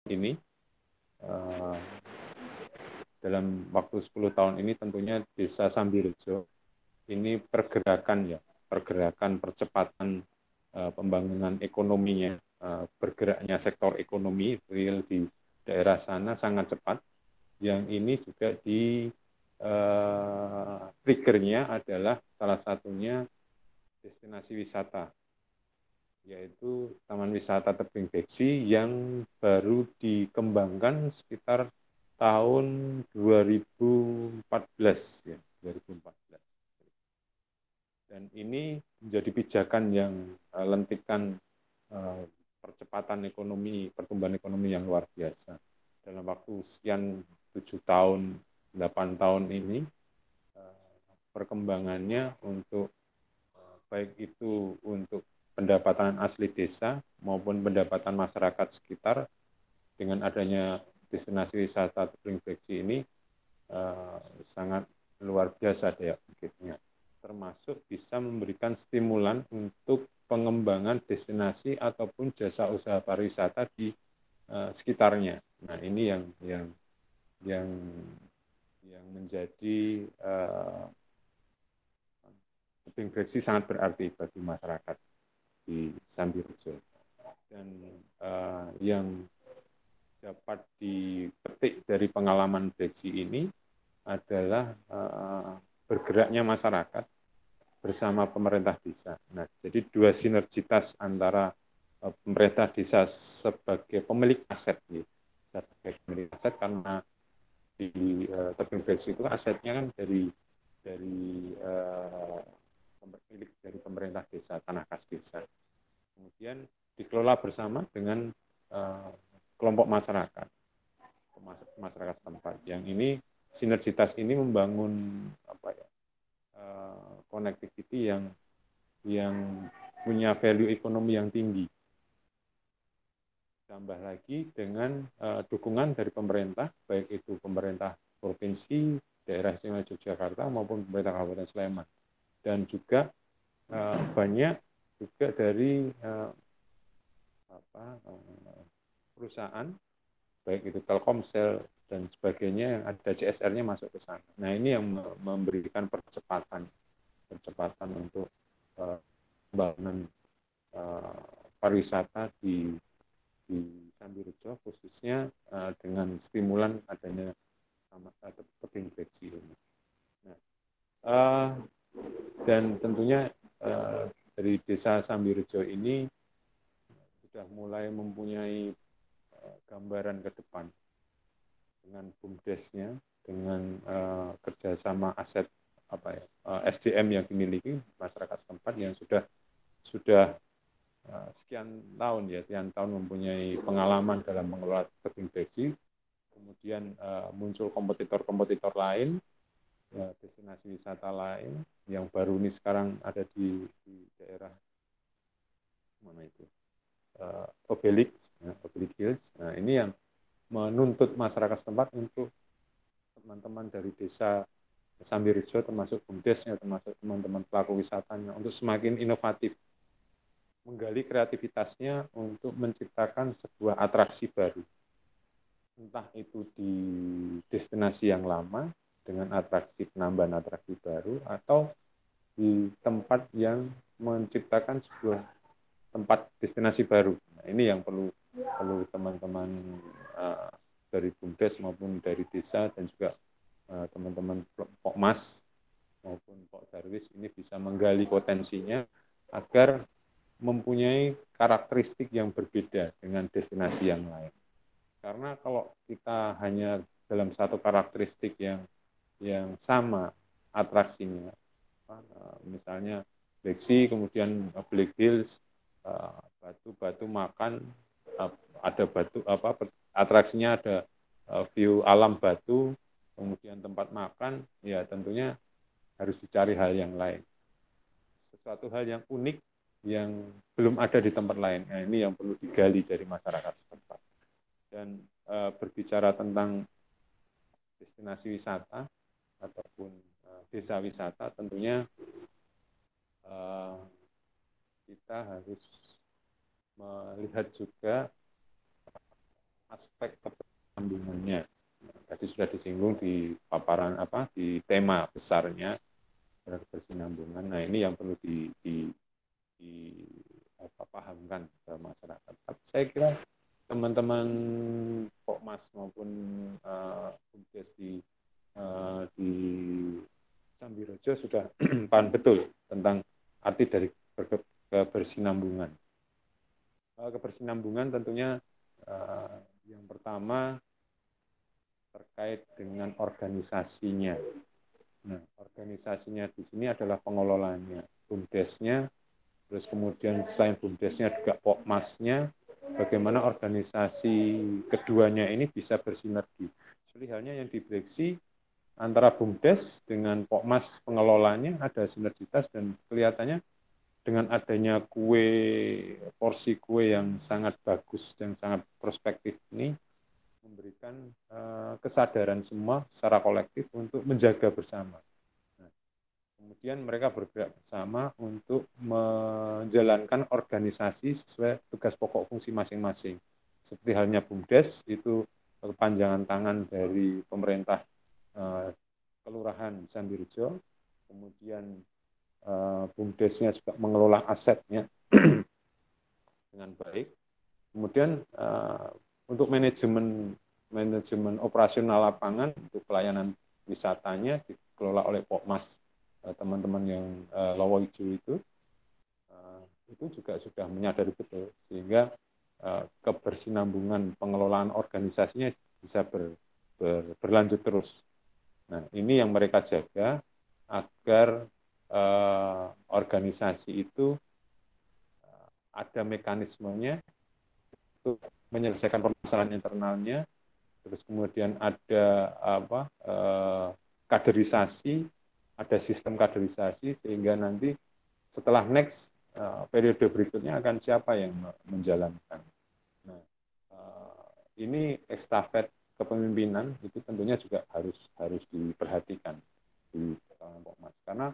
ini uh, dalam waktu 10 tahun ini tentunya Desa Sambirejo ini pergerakan percepatan pembangunan ekonominya, bergeraknya sektor ekonomi real di daerah sana sangat cepat. Yang ini juga di triggernya adalah salah satunya destinasi wisata, yaitu Taman Wisata Tebing Beksi yang baru dikembangkan sekitar tahun 2014 ya, 2014. Dan ini menjadi pijakan yang lentikan percepatan ekonomi, pertumbuhan ekonomi yang luar biasa. Dalam waktu sekian 7 tahun, 8 tahun ini, perkembangannya untuk baik itu untuk pendapatan asli desa maupun pendapatan masyarakat sekitar dengan adanya destinasi wisata Tebing Beksi ini sangat luar biasa daya bangkitnya, termasuk bisa memberikan stimulan untuk pengembangan destinasi ataupun jasa usaha pariwisata di sekitarnya. Nah, ini yang menjadi Tebing Beksi sangat berarti bagi masyarakat di Sambirejo. Dan yang dapat dipetik dari pengalaman Beksi ini adalah bergeraknya masyarakat bersama pemerintah desa. Nah, jadi dua sinergitas antara pemerintah desa sebagai pemilik aset, sebagai pemilik aset karena di Tebing Beksi itu asetnya kan dari milik dari pemerintah desa, tanah kas desa. Kemudian dikelola bersama dengan kelompok masyarakat setempat. Yang ini sinergitas ini membangun connectivity yang punya value ekonomi yang tinggi. Tambah lagi dengan dukungan dari pemerintah, baik itu pemerintah provinsi, daerah istimewa Yogyakarta maupun pemerintah Kabupaten Sleman. Dan juga banyak juga dari perusahaan, baik itu Telkomsel dan sebagainya yang ada CSR-nya masuk ke sana. Nah, ini yang memberikan percepatan untuk pembangunan pariwisata di Sambirejo, khususnya dengan stimulan adanya Tebing Beksi ini. Nah, dan tentunya dari Desa Sambirejo ini sudah mulai mempunyai gambaran ke depan dengan BUMDes-nya, dengan kerjasama aset SDM yang dimiliki masyarakat setempat yang sudah sekian tahun mempunyai pengalaman dalam mengelola tebing beksi. Kemudian muncul kompetitor-kompetitor lain, destinasi wisata lain yang baru ini sekarang ada di daerah mana itu Obelix Hills. Nah, ini yang menuntut masyarakat setempat untuk teman-teman dari desa Sambirejo, termasuk BUMDes-nya, termasuk teman-teman pelaku wisatanya, untuk semakin inovatif, menggali kreativitasnya untuk menciptakan sebuah atraksi baru. Entah itu di destinasi yang lama, dengan penambahan atraksi baru, atau di tempat yang menciptakan sebuah tempat destinasi baru. Nah, ini yang perlu teman-teman dari BUMDes maupun dari desa dan juga teman-teman Pokmas maupun Pok Darwis ini bisa menggali potensinya agar mempunyai karakteristik yang berbeda dengan destinasi yang lain. Karena kalau kita hanya dalam satu karakteristik yang sama atraksinya, misalnya Beksi, kemudian Black Hills, batu makan, ada batu atraksinya ada view alam batu, kemudian tempat makan, ya tentunya harus dicari hal yang lain, sesuatu hal yang unik yang belum ada di tempat lain. Nah, ini yang perlu digali dari masyarakat setempat. Dan berbicara tentang destinasi wisata ataupun desa wisata, tentunya kita harus melihat juga aspek keberlambungannya. Tadi sudah disinggung di paparan di tema besarnya kebersinambungan. Nah ini yang perlu di pahamkan ke masyarakat. Tapi saya kira teman-teman Pokmas maupun BUMDes di Sambirejo sudah paham betul tentang arti dari kebersinambungan. Kebersinambungan tentunya yang pertama terkait dengan organisasinya. Nah, organisasinya di sini adalah pengelolanya, BUMDesnya, terus kemudian selain BUMDesnya juga Pokmasnya, bagaimana organisasi keduanya ini bisa bersinergi. Seperti halnya yang di Breksi antara BUMDes dengan Pokmas pengelolanya ada sinergitas dan kelihatannya dengan adanya porsi kue yang sangat bagus dan sangat prospektif ini memberikan kesadaran semua secara kolektif untuk menjaga bersama. Nah, kemudian mereka bergerak bersama untuk menjalankan organisasi sesuai tugas pokok fungsi masing-masing. Seperti halnya BUMDes itu kepanjangan tangan dari pemerintah Kelurahan Sambirejo, kemudian BUMDesnya juga mengelola asetnya dengan baik. Kemudian untuk manajemen operasional lapangan untuk pelayanan wisatanya dikelola oleh Pokmas teman-teman yang Lowo Ijo itu juga sudah menyadari betul sehingga kebersinambungan pengelolaan organisasinya bisa berlanjut terus. Nah, ini yang mereka jaga agar organisasi itu ada mekanismenya untuk menyelesaikan permasalahan internalnya, terus kemudian ada kaderisasi, ada sistem kaderisasi sehingga nanti setelah next periode berikutnya akan siapa yang menjalankan. Nah, ini estafet kepemimpinan itu tentunya juga harus diperhatikan di Pokmas karena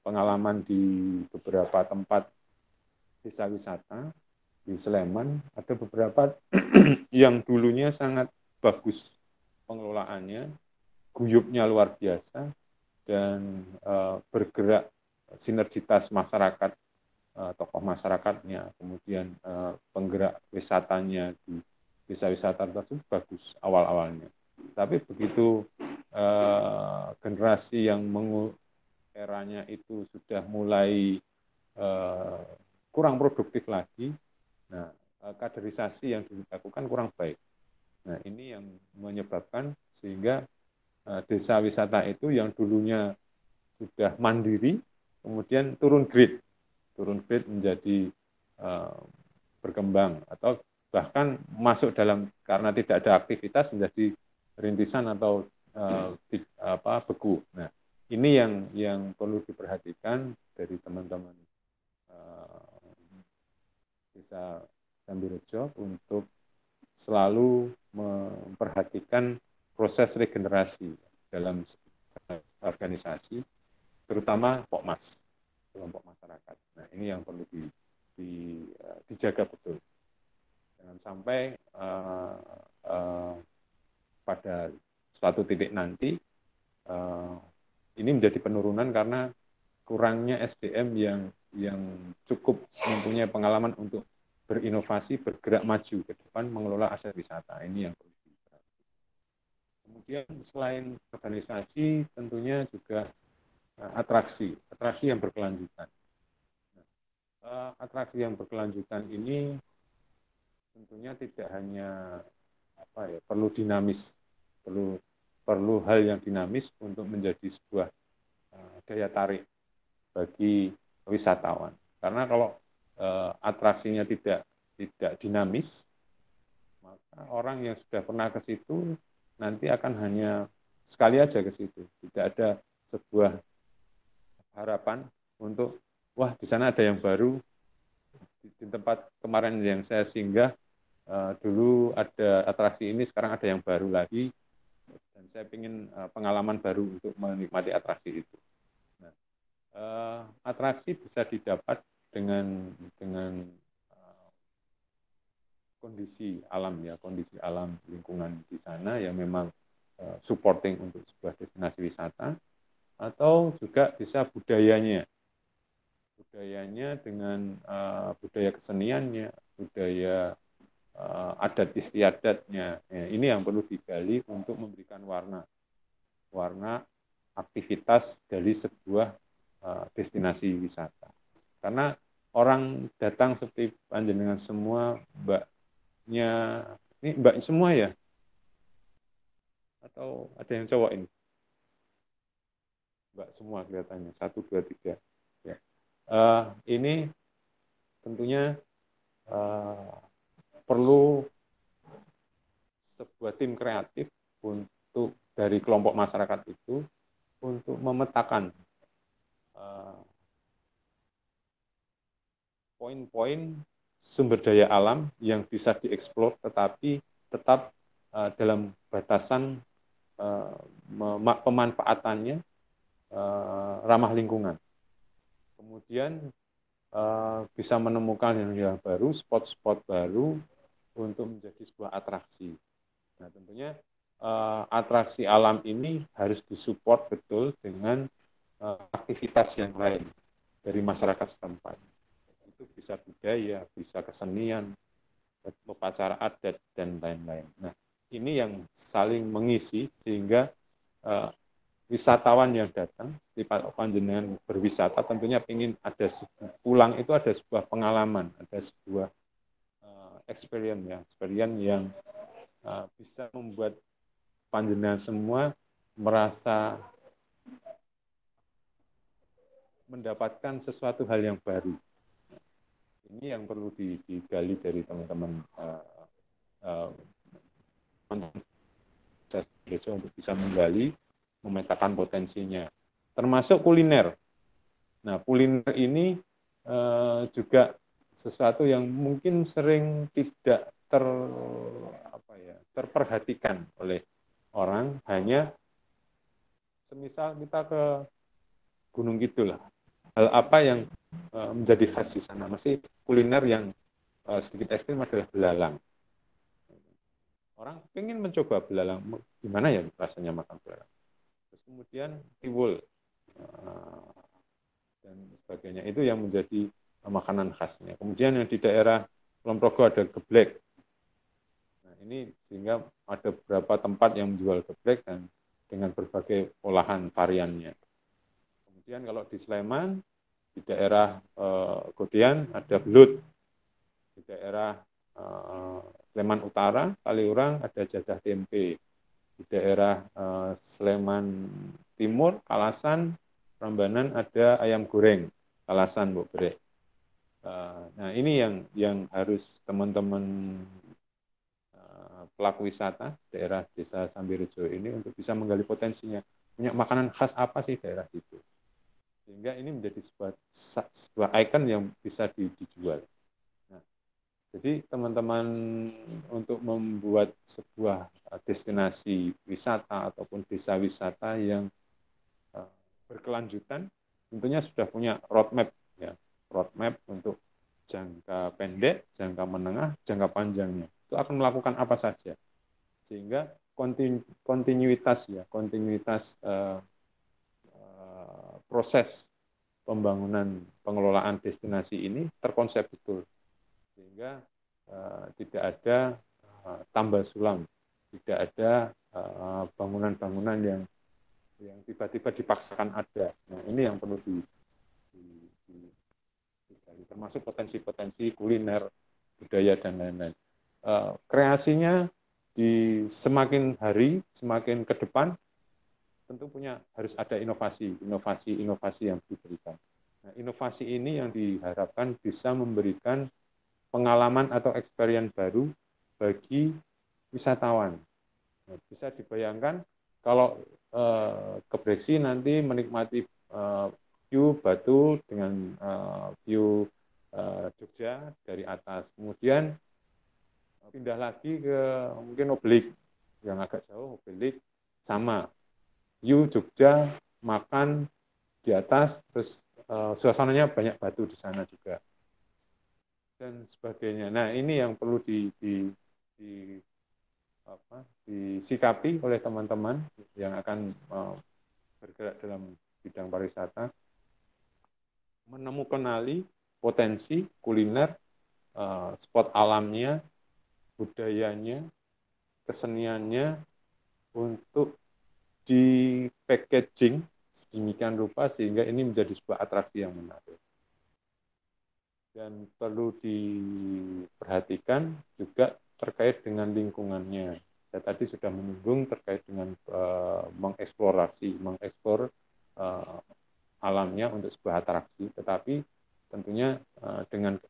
pengalaman di beberapa tempat desa wisata di Sleman ada beberapa yang dulunya sangat bagus pengelolaannya, guyupnya luar biasa dan bergerak sinergitas masyarakat, tokoh masyarakatnya, kemudian penggerak wisatanya di desa wisata tersebut bagus awal-awalnya. Tapi begitu generasi yang eranya itu sudah mulai kurang produktif lagi, nah kaderisasi yang dilakukan kurang baik. Nah ini yang menyebabkan sehingga desa wisata itu yang dulunya sudah mandiri, kemudian turun grade menjadi berkembang atau bahkan masuk dalam karena tidak ada aktivitas menjadi rintisan atau beku. Nah, ini yang perlu diperhatikan dari teman-teman desa Sambirejo untuk selalu memperhatikan proses regenerasi dalam organisasi, terutama Pokmas, kelompok masyarakat. Nah, ini yang perlu dijaga betul. Jangan sampai pada suatu titik nanti ini menjadi penurunan karena kurangnya SDM yang cukup mempunyai pengalaman untuk berinovasi, bergerak maju ke depan, mengelola aset wisata. Ini yang perlu diperhatikan. Kemudian selain organisasi, tentunya juga atraksi yang berkelanjutan. Atraksi yang berkelanjutan ini tentunya tidak hanya perlu dinamis, perlu hal yang dinamis untuk menjadi sebuah daya tarik bagi wisatawan. Karena kalau atraksinya tidak dinamis, maka orang yang sudah pernah ke situ nanti akan hanya sekali aja ke situ. Tidak ada sebuah harapan untuk wah di sana ada yang baru. Di tempat kemarin yang saya singgah dulu ada atraksi ini, sekarang ada yang baru lagi dan saya ingin pengalaman baru untuk menikmati atraksi itu. Nah, atraksi bisa didapat dengan kondisi alam ya, kondisi alam lingkungan di sana yang memang supporting untuk sebuah destinasi wisata, atau juga bisa budayanya dengan budaya keseniannya, budaya adat istiadatnya. Ya, ini yang perlu digali untuk memberikan warna aktivitas dari sebuah destinasi wisata. Karena orang datang seperti panjenengan semua, mbaknya, ini mbak semua ya? Atau ada yang cowok ini? Mbak semua kelihatannya, 1, 2, 3. Ya. Ini tentunya perlu sebuah tim kreatif untuk dari kelompok masyarakat itu untuk memetakan poin-poin sumber daya alam yang bisa dieksplor, tetapi tetap dalam batasan pemanfaatannya ramah lingkungan. Kemudian bisa menemukan yang baru, spot-spot baru untuk menjadi sebuah atraksi. Nah, tentunya atraksi alam ini harus disupport betul dengan aktivitas yang lain dari masyarakat setempat. Itu bisa budaya, bisa kesenian, upacara adat, dan lain-lain. Nah, ini yang saling mengisi sehingga wisatawan yang datang di panjenengan berwisata tentunya ingin ada pulang itu ada sebuah pengalaman, ada sebuah experience yang bisa membuat panjenengan semua merasa mendapatkan sesuatu hal yang baru. Ini yang perlu digali dari teman-teman untuk bisa menggali, memetakan potensinya. Termasuk kuliner. Nah, kuliner ini juga sesuatu yang mungkin sering tidak terperhatikan oleh orang, hanya semisal kita ke Gunung Kidul lah. Hal apa yang menjadi khas di sana? Masih kuliner yang sedikit ekstrim adalah belalang. Orang ingin mencoba belalang, gimana ya rasanya makan belalang. Terus kemudian tiwul dan sebagainya, itu yang menjadi makanan khasnya. Kemudian yang di daerah Kulon Progo ada geblek. Nah, ini sehingga ada beberapa tempat yang menjual geblek dan dengan berbagai olahan variannya. Kemudian kalau di Sleman, di daerah Godean ada belut. Di daerah Sleman Utara, Kaliurang ada jadah tempe. Di daerah Sleman Timur, Kalasan, Prambanan ada ayam goreng, Kalasan, Bu Bre. Nah, ini yang harus teman-teman pelaku wisata daerah Desa Sambirejo ini untuk bisa menggali potensinya. Punya makanan khas apa sih daerah itu? Sehingga ini menjadi sebuah ikon yang bisa dijual. Nah, jadi teman-teman untuk membuat sebuah destinasi wisata ataupun desa wisata yang berkelanjutan, tentunya sudah punya roadmap, ya, roadmap untuk jangka pendek, jangka menengah, jangka panjangnya. Itu akan melakukan apa saja, sehingga kontinuitas proses pembangunan pengelolaan destinasi ini terkonsep betul, sehingga tidak ada tambal sulam, tidak ada bangunan-bangunan yang tiba-tiba dipaksakan ada. Nah, ini yang perlu digali, termasuk potensi-potensi kuliner, budaya, dan lain-lain. Kreasinya di semakin hari, semakin ke depan, tentu harus ada inovasi yang diberikan. Nah, inovasi ini yang diharapkan bisa memberikan pengalaman atau experience baru bagi wisatawan. Nah, bisa dibayangkan kalau ke Breksi nanti menikmati view Batu dengan view Jogja dari atas, kemudian pindah lagi ke mungkin Oblik yang agak jauh, Oblik sama view Jogja, makan di atas, terus suasananya banyak batu di sana juga. dan sebagainya. Nah, ini yang perlu disikapi oleh teman-teman yang akan bergerak dalam bidang pariwisata, menemukan potensi kuliner, spot alamnya, budayanya, keseniannya untuk di packaging sedemikian rupa sehingga ini menjadi sebuah atraksi yang menarik. Dan perlu diperhatikan juga terkait dengan lingkungannya. Saya tadi sudah menyinggung terkait dengan mengeksplor alamnya untuk sebuah atraksi, tetapi tentunya dengan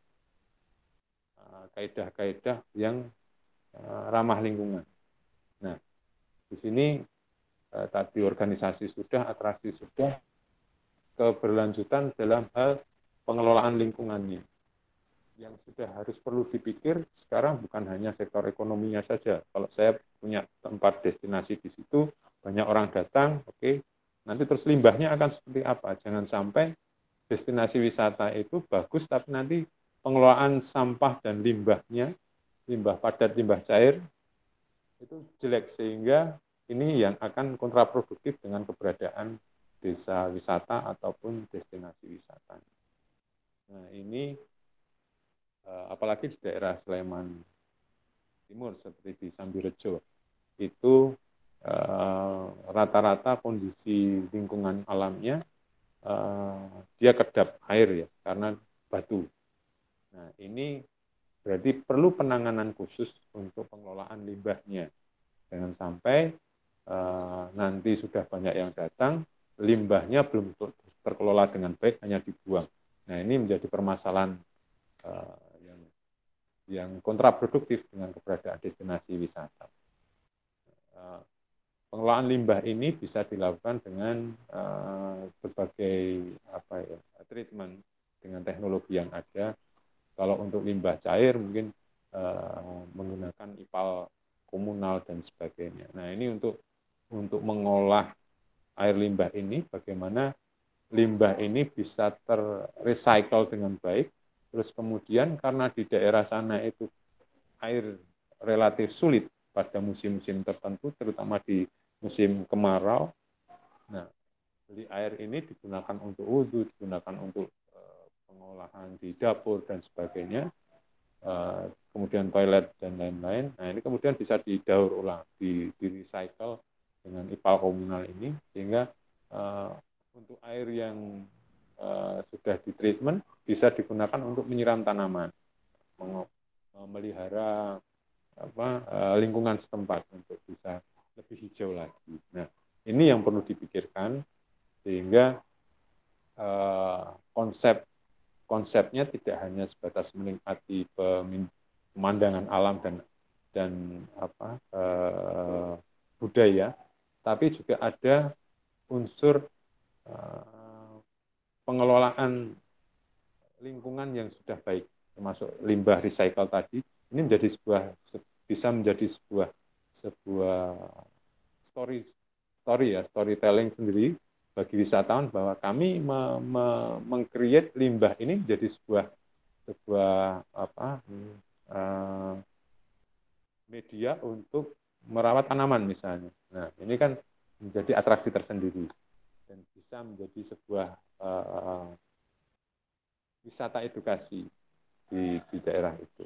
kaidah-kaidah yang ramah lingkungan. Nah, di sini tadi organisasi sudah, atraksi sudah, keberlanjutan dalam hal pengelolaan lingkungannya. Yang sudah harus perlu dipikir sekarang bukan hanya sektor ekonominya saja. Kalau saya punya tempat destinasi di situ, banyak orang datang, oke, nanti terus limbahnya akan seperti apa? Jangan sampai destinasi wisata itu bagus, tapi nanti pengelolaan sampah dan limbahnya, limbah padat, limbah cair, itu jelek, sehingga ini yang akan kontraproduktif dengan keberadaan desa wisata ataupun destinasi wisata. Nah, ini apalagi di daerah Sleman Timur seperti di Sambirejo, itu rata-rata kondisi lingkungan alamnya dia kedap air ya karena batu. Nah, ini berarti perlu penanganan khusus untuk pengelolaan limbahnya. Jangan sampai nanti sudah banyak yang datang, limbahnya belum terkelola dengan baik, hanya dibuang. Nah, ini menjadi permasalahan yang kontraproduktif dengan keberadaan destinasi wisata. Pengelolaan limbah ini bisa dilakukan dengan berbagai treatment dengan teknologi yang ada. Kalau untuk limbah cair mungkin menggunakan ipal komunal dan sebagainya. Nah, ini untuk mengolah air limbah ini, bagaimana limbah ini bisa terrecycle dengan baik. Terus kemudian karena di daerah sana itu air relatif sulit pada musim-musim tertentu, terutama di musim kemarau. Nah, jadi air ini digunakan untuk wudhu, digunakan untuk pengolahan di dapur dan sebagainya, kemudian toilet dan lain-lain. Nah, ini kemudian bisa didaur ulang, di recycle dengan ipal komunal ini, sehingga untuk air yang sudah ditreatment bisa digunakan untuk menyiram tanaman, memelihara lingkungan setempat untuk bisa lebih hijau lagi. Nah, ini yang perlu dipikirkan sehingga konsepnya tidak hanya sebatas menikmati pemandangan alam dan budaya, tapi juga ada unsur pengelolaan lingkungan yang sudah baik, termasuk limbah recycle tadi. Ini bisa menjadi sebuah storytelling sendiri bagi wisatawan bahwa kami meng-create limbah ini menjadi sebuah media untuk merawat tanaman misalnya. Nah, ini kan menjadi atraksi tersendiri dan bisa menjadi sebuah wisata edukasi di daerah itu.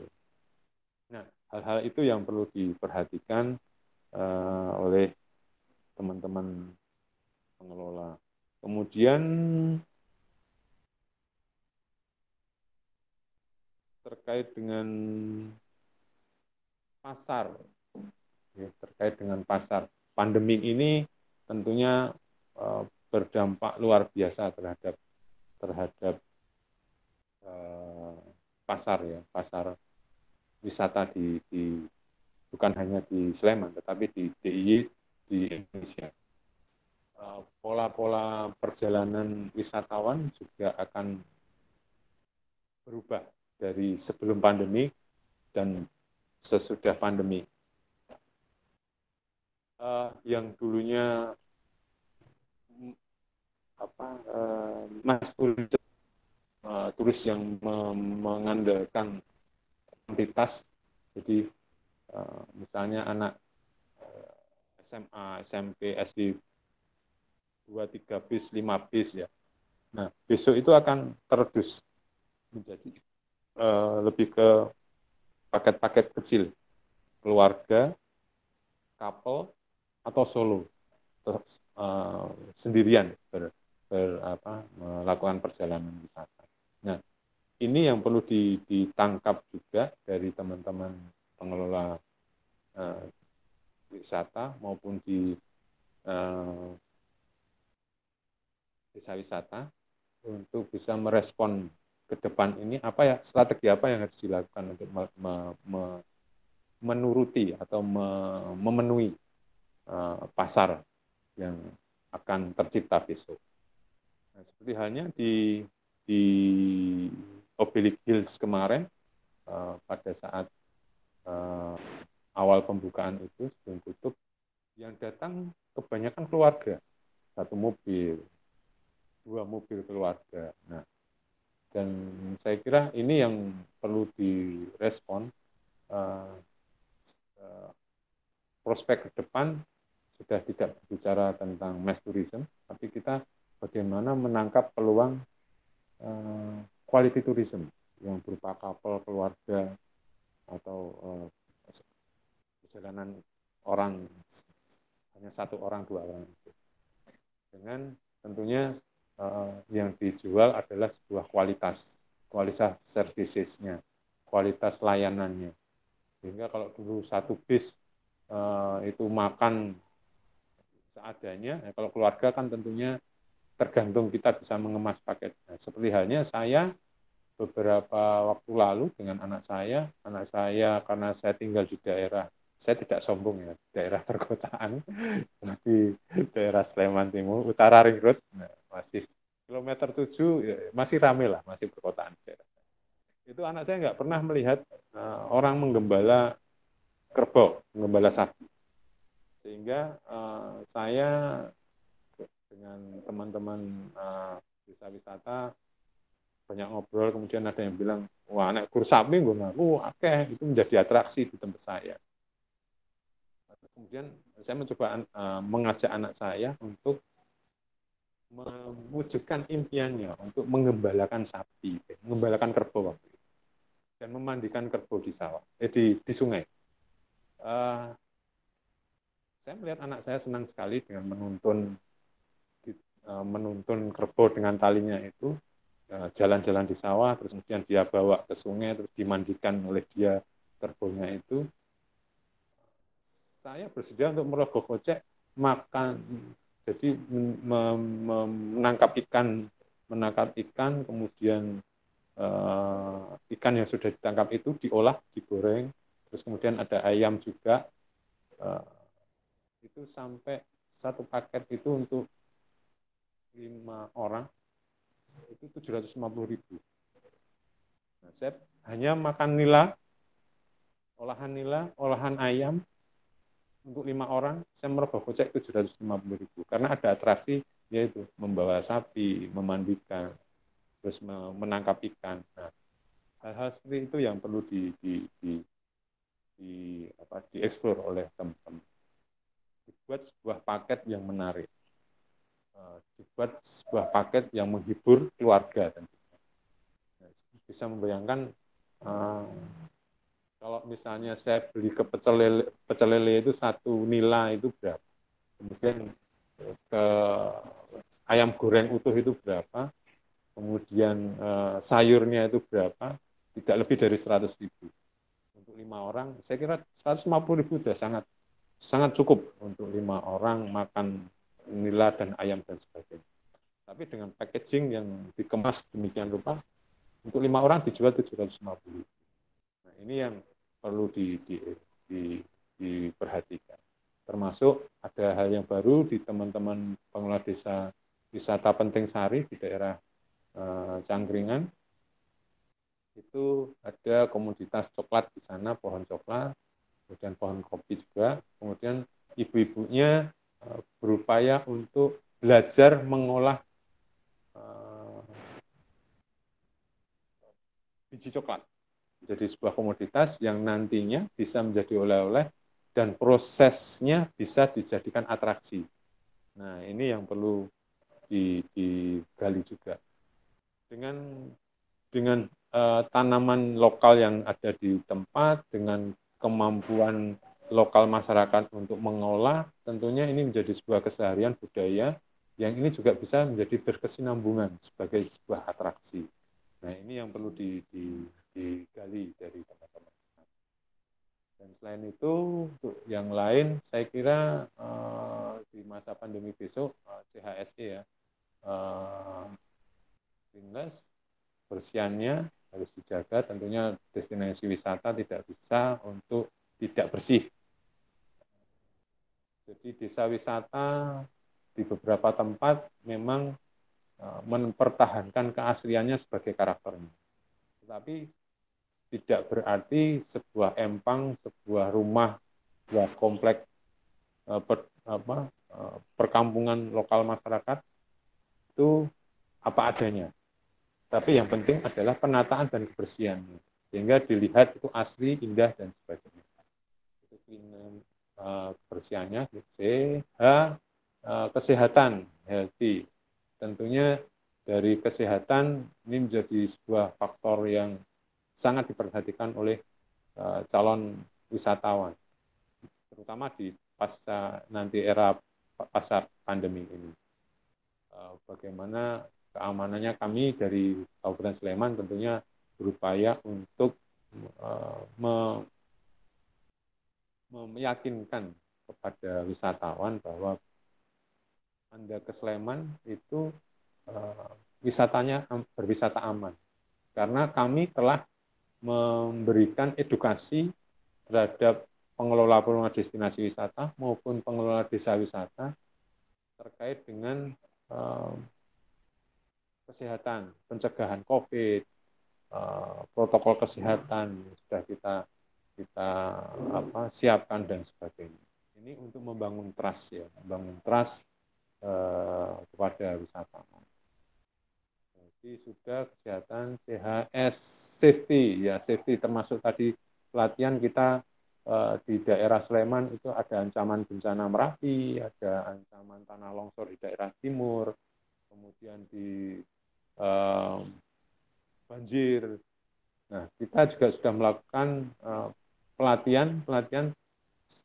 Nah, hal-hal itu yang perlu diperhatikan oleh teman-teman pengelola. Kemudian terkait dengan pasar, ya, terkait dengan pasar. Pandemi ini tentunya berdampak luar biasa terhadap pasar ya, pasar wisata bukan hanya di Sleman, tetapi di DIY di Indonesia. Pola-pola perjalanan wisatawan juga akan berubah dari sebelum pandemi dan sesudah pandemi. Yang dulunya turis yang mengandalkan kuantitas. Jadi misalnya anak SMA, SMP, SD 2, 3 bis, 5 bis ya. Nah, besok itu akan terredus menjadi lebih ke paket-paket kecil, keluarga, couple, atau solo, terus sendirian melakukan perjalanan wisata. Nah, ini yang perlu ditangkap juga dari teman-teman pengelola wisata maupun di desa wisata untuk bisa merespon ke depan ini apa ya strategi apa yang harus dilakukan untuk menuruti atau memenuhi pasar yang akan tercipta besok. Nah, seperti halnya di Obelik Hills kemarin pada saat awal pembukaan itu sebelum tutup, yang datang kebanyakan keluarga, 1 mobil, 2 mobil keluarga. Nah, dan saya kira ini yang perlu direspon. Prospek ke depan sudah tidak berbicara tentang mass tourism, tapi kita bagaimana menangkap peluang quality tourism yang berupa couple, keluarga, atau perjalanan orang, hanya 1 orang, 2 orang. Dengan tentunya yang dijual adalah sebuah kualitas servicesnya, kualitas layanannya. Sehingga kalau dulu 1 bis itu makan seadanya, ya kalau keluarga kan tentunya tergantung kita bisa mengemas paket. Nah, seperti halnya saya beberapa waktu lalu dengan anak saya karena saya tinggal di daerah, saya tidak sombong ya, daerah perkotaan, di daerah Sleman Timur, utara Ring Road, nah, masih kilometer 7, ya, masih rame lah, masih perkotaan daerah. Itu anak saya nggak pernah melihat orang menggembala kerbau, menggembala sapi. Sehingga saya dengan teman-teman desa wisata banyak ngobrol, kemudian ada yang bilang, wah anak kur sapi gue ngaku, itu menjadi atraksi di tempat saya. Kemudian saya mencoba mengajak anak saya untuk mewujudkan impiannya untuk mengembalakan sapi, mengembalakan kerbau waktu itu, dan memandikan kerbau di sawah, di sungai. Saya melihat anak saya senang sekali dengan menuntun kerbau dengan talinya itu, jalan-jalan di sawah, terus kemudian dia bawa ke sungai, terus dimandikan oleh dia kerbaunya itu. Saya bersedia untuk merogoh kocek makan, jadi menangkap ikan, kemudian ikan yang sudah ditangkap itu diolah, digoreng, terus kemudian ada ayam juga, itu sampai 1 paket itu untuk 5 orang itu 750.000. Nah, saya hanya makan olahan ayam untuk 5 orang, saya merogoh kocek 750.000 karena ada atraksi yaitu membawa sapi, memandikan, terus menangkap ikan. Nah, hal-hal seperti itu yang perlu dieksplor oleh teman-teman. Dibuat sebuah paket yang menarik, dibuat sebuah paket yang menghibur keluarga. Bisa membayangkan kalau misalnya saya beli ke pecel lele itu 1 nila itu berapa, kemudian ke ayam goreng utuh itu berapa, kemudian sayurnya itu berapa, tidak lebih dari 100.000 untuk 5 orang. Saya kira 150.000 sudah sangat cukup untuk 5 orang makan nila dan ayam dan sebagainya. Tapi dengan packaging yang dikemas demikian rupa, untuk 5 orang dijual 750. Nah, ini yang perlu diperhatikan. Termasuk ada hal yang baru di teman-teman pengelola desa wisata Penting Sari di daerah Cangkringan. Itu ada komoditas coklat di sana, pohon coklat, kemudian pohon kopi juga. Kemudian ibu-ibunya berupaya untuk belajar mengolah biji coklat. menjadi sebuah komoditas yang nantinya bisa menjadi oleh-oleh dan prosesnya bisa dijadikan atraksi. Nah, ini yang perlu digali juga. Dengan tanaman lokal yang ada di tempat, dengan kemampuan lokal masyarakat untuk mengolah, tentunya ini menjadi sebuah keseharian budaya yang ini juga bisa menjadi berkesinambungan sebagai sebuah atraksi. Nah, ini yang perlu digali dari teman-teman. Dan selain itu, untuk yang lain, saya kira di masa pandemi besok, CHSE ya, Binles, kebersihannya harus dijaga. Tentunya destinasi wisata tidak bisa untuk tidak bersih. Jadi desa wisata di beberapa tempat memang mempertahankan keasliannya sebagai karakternya. Tetapi tidak berarti sebuah empang, sebuah rumah, sebuah komplek perkampungan lokal masyarakat itu apa adanya. Tapi yang penting adalah penataan dan kebersihan, sehingga dilihat itu asli, indah, dan sebagainya. Itu kebersihannya, C, H, kesehatan, healthy. Tentunya dari kesehatan ini menjadi sebuah faktor yang sangat diperhatikan oleh calon wisatawan, terutama di pasca nanti era pasca pandemi ini. Bagaimana keamanannya, kami dari Kabupaten Sleman tentunya berupaya untuk meyakinkan kepada wisatawan bahwa Anda ke Sleman itu wisatanya berwisata aman. Karena kami telah memberikan edukasi terhadap pengelola destinasi wisata maupun pengelola desa wisata terkait dengan kesehatan, pencegahan COVID, protokol kesehatan sudah kita siapkan dan sebagainya. Ini untuk membangun trust ya, membangun trust kepada wisatawan. Jadi sudah kesehatan, CHS, safety ya, safety termasuk tadi pelatihan kita di daerah Sleman itu ada ancaman bencana Merapi, ada ancaman tanah longsor di daerah timur, kemudian di banjir. Nah, kita juga sudah melakukan pelatihan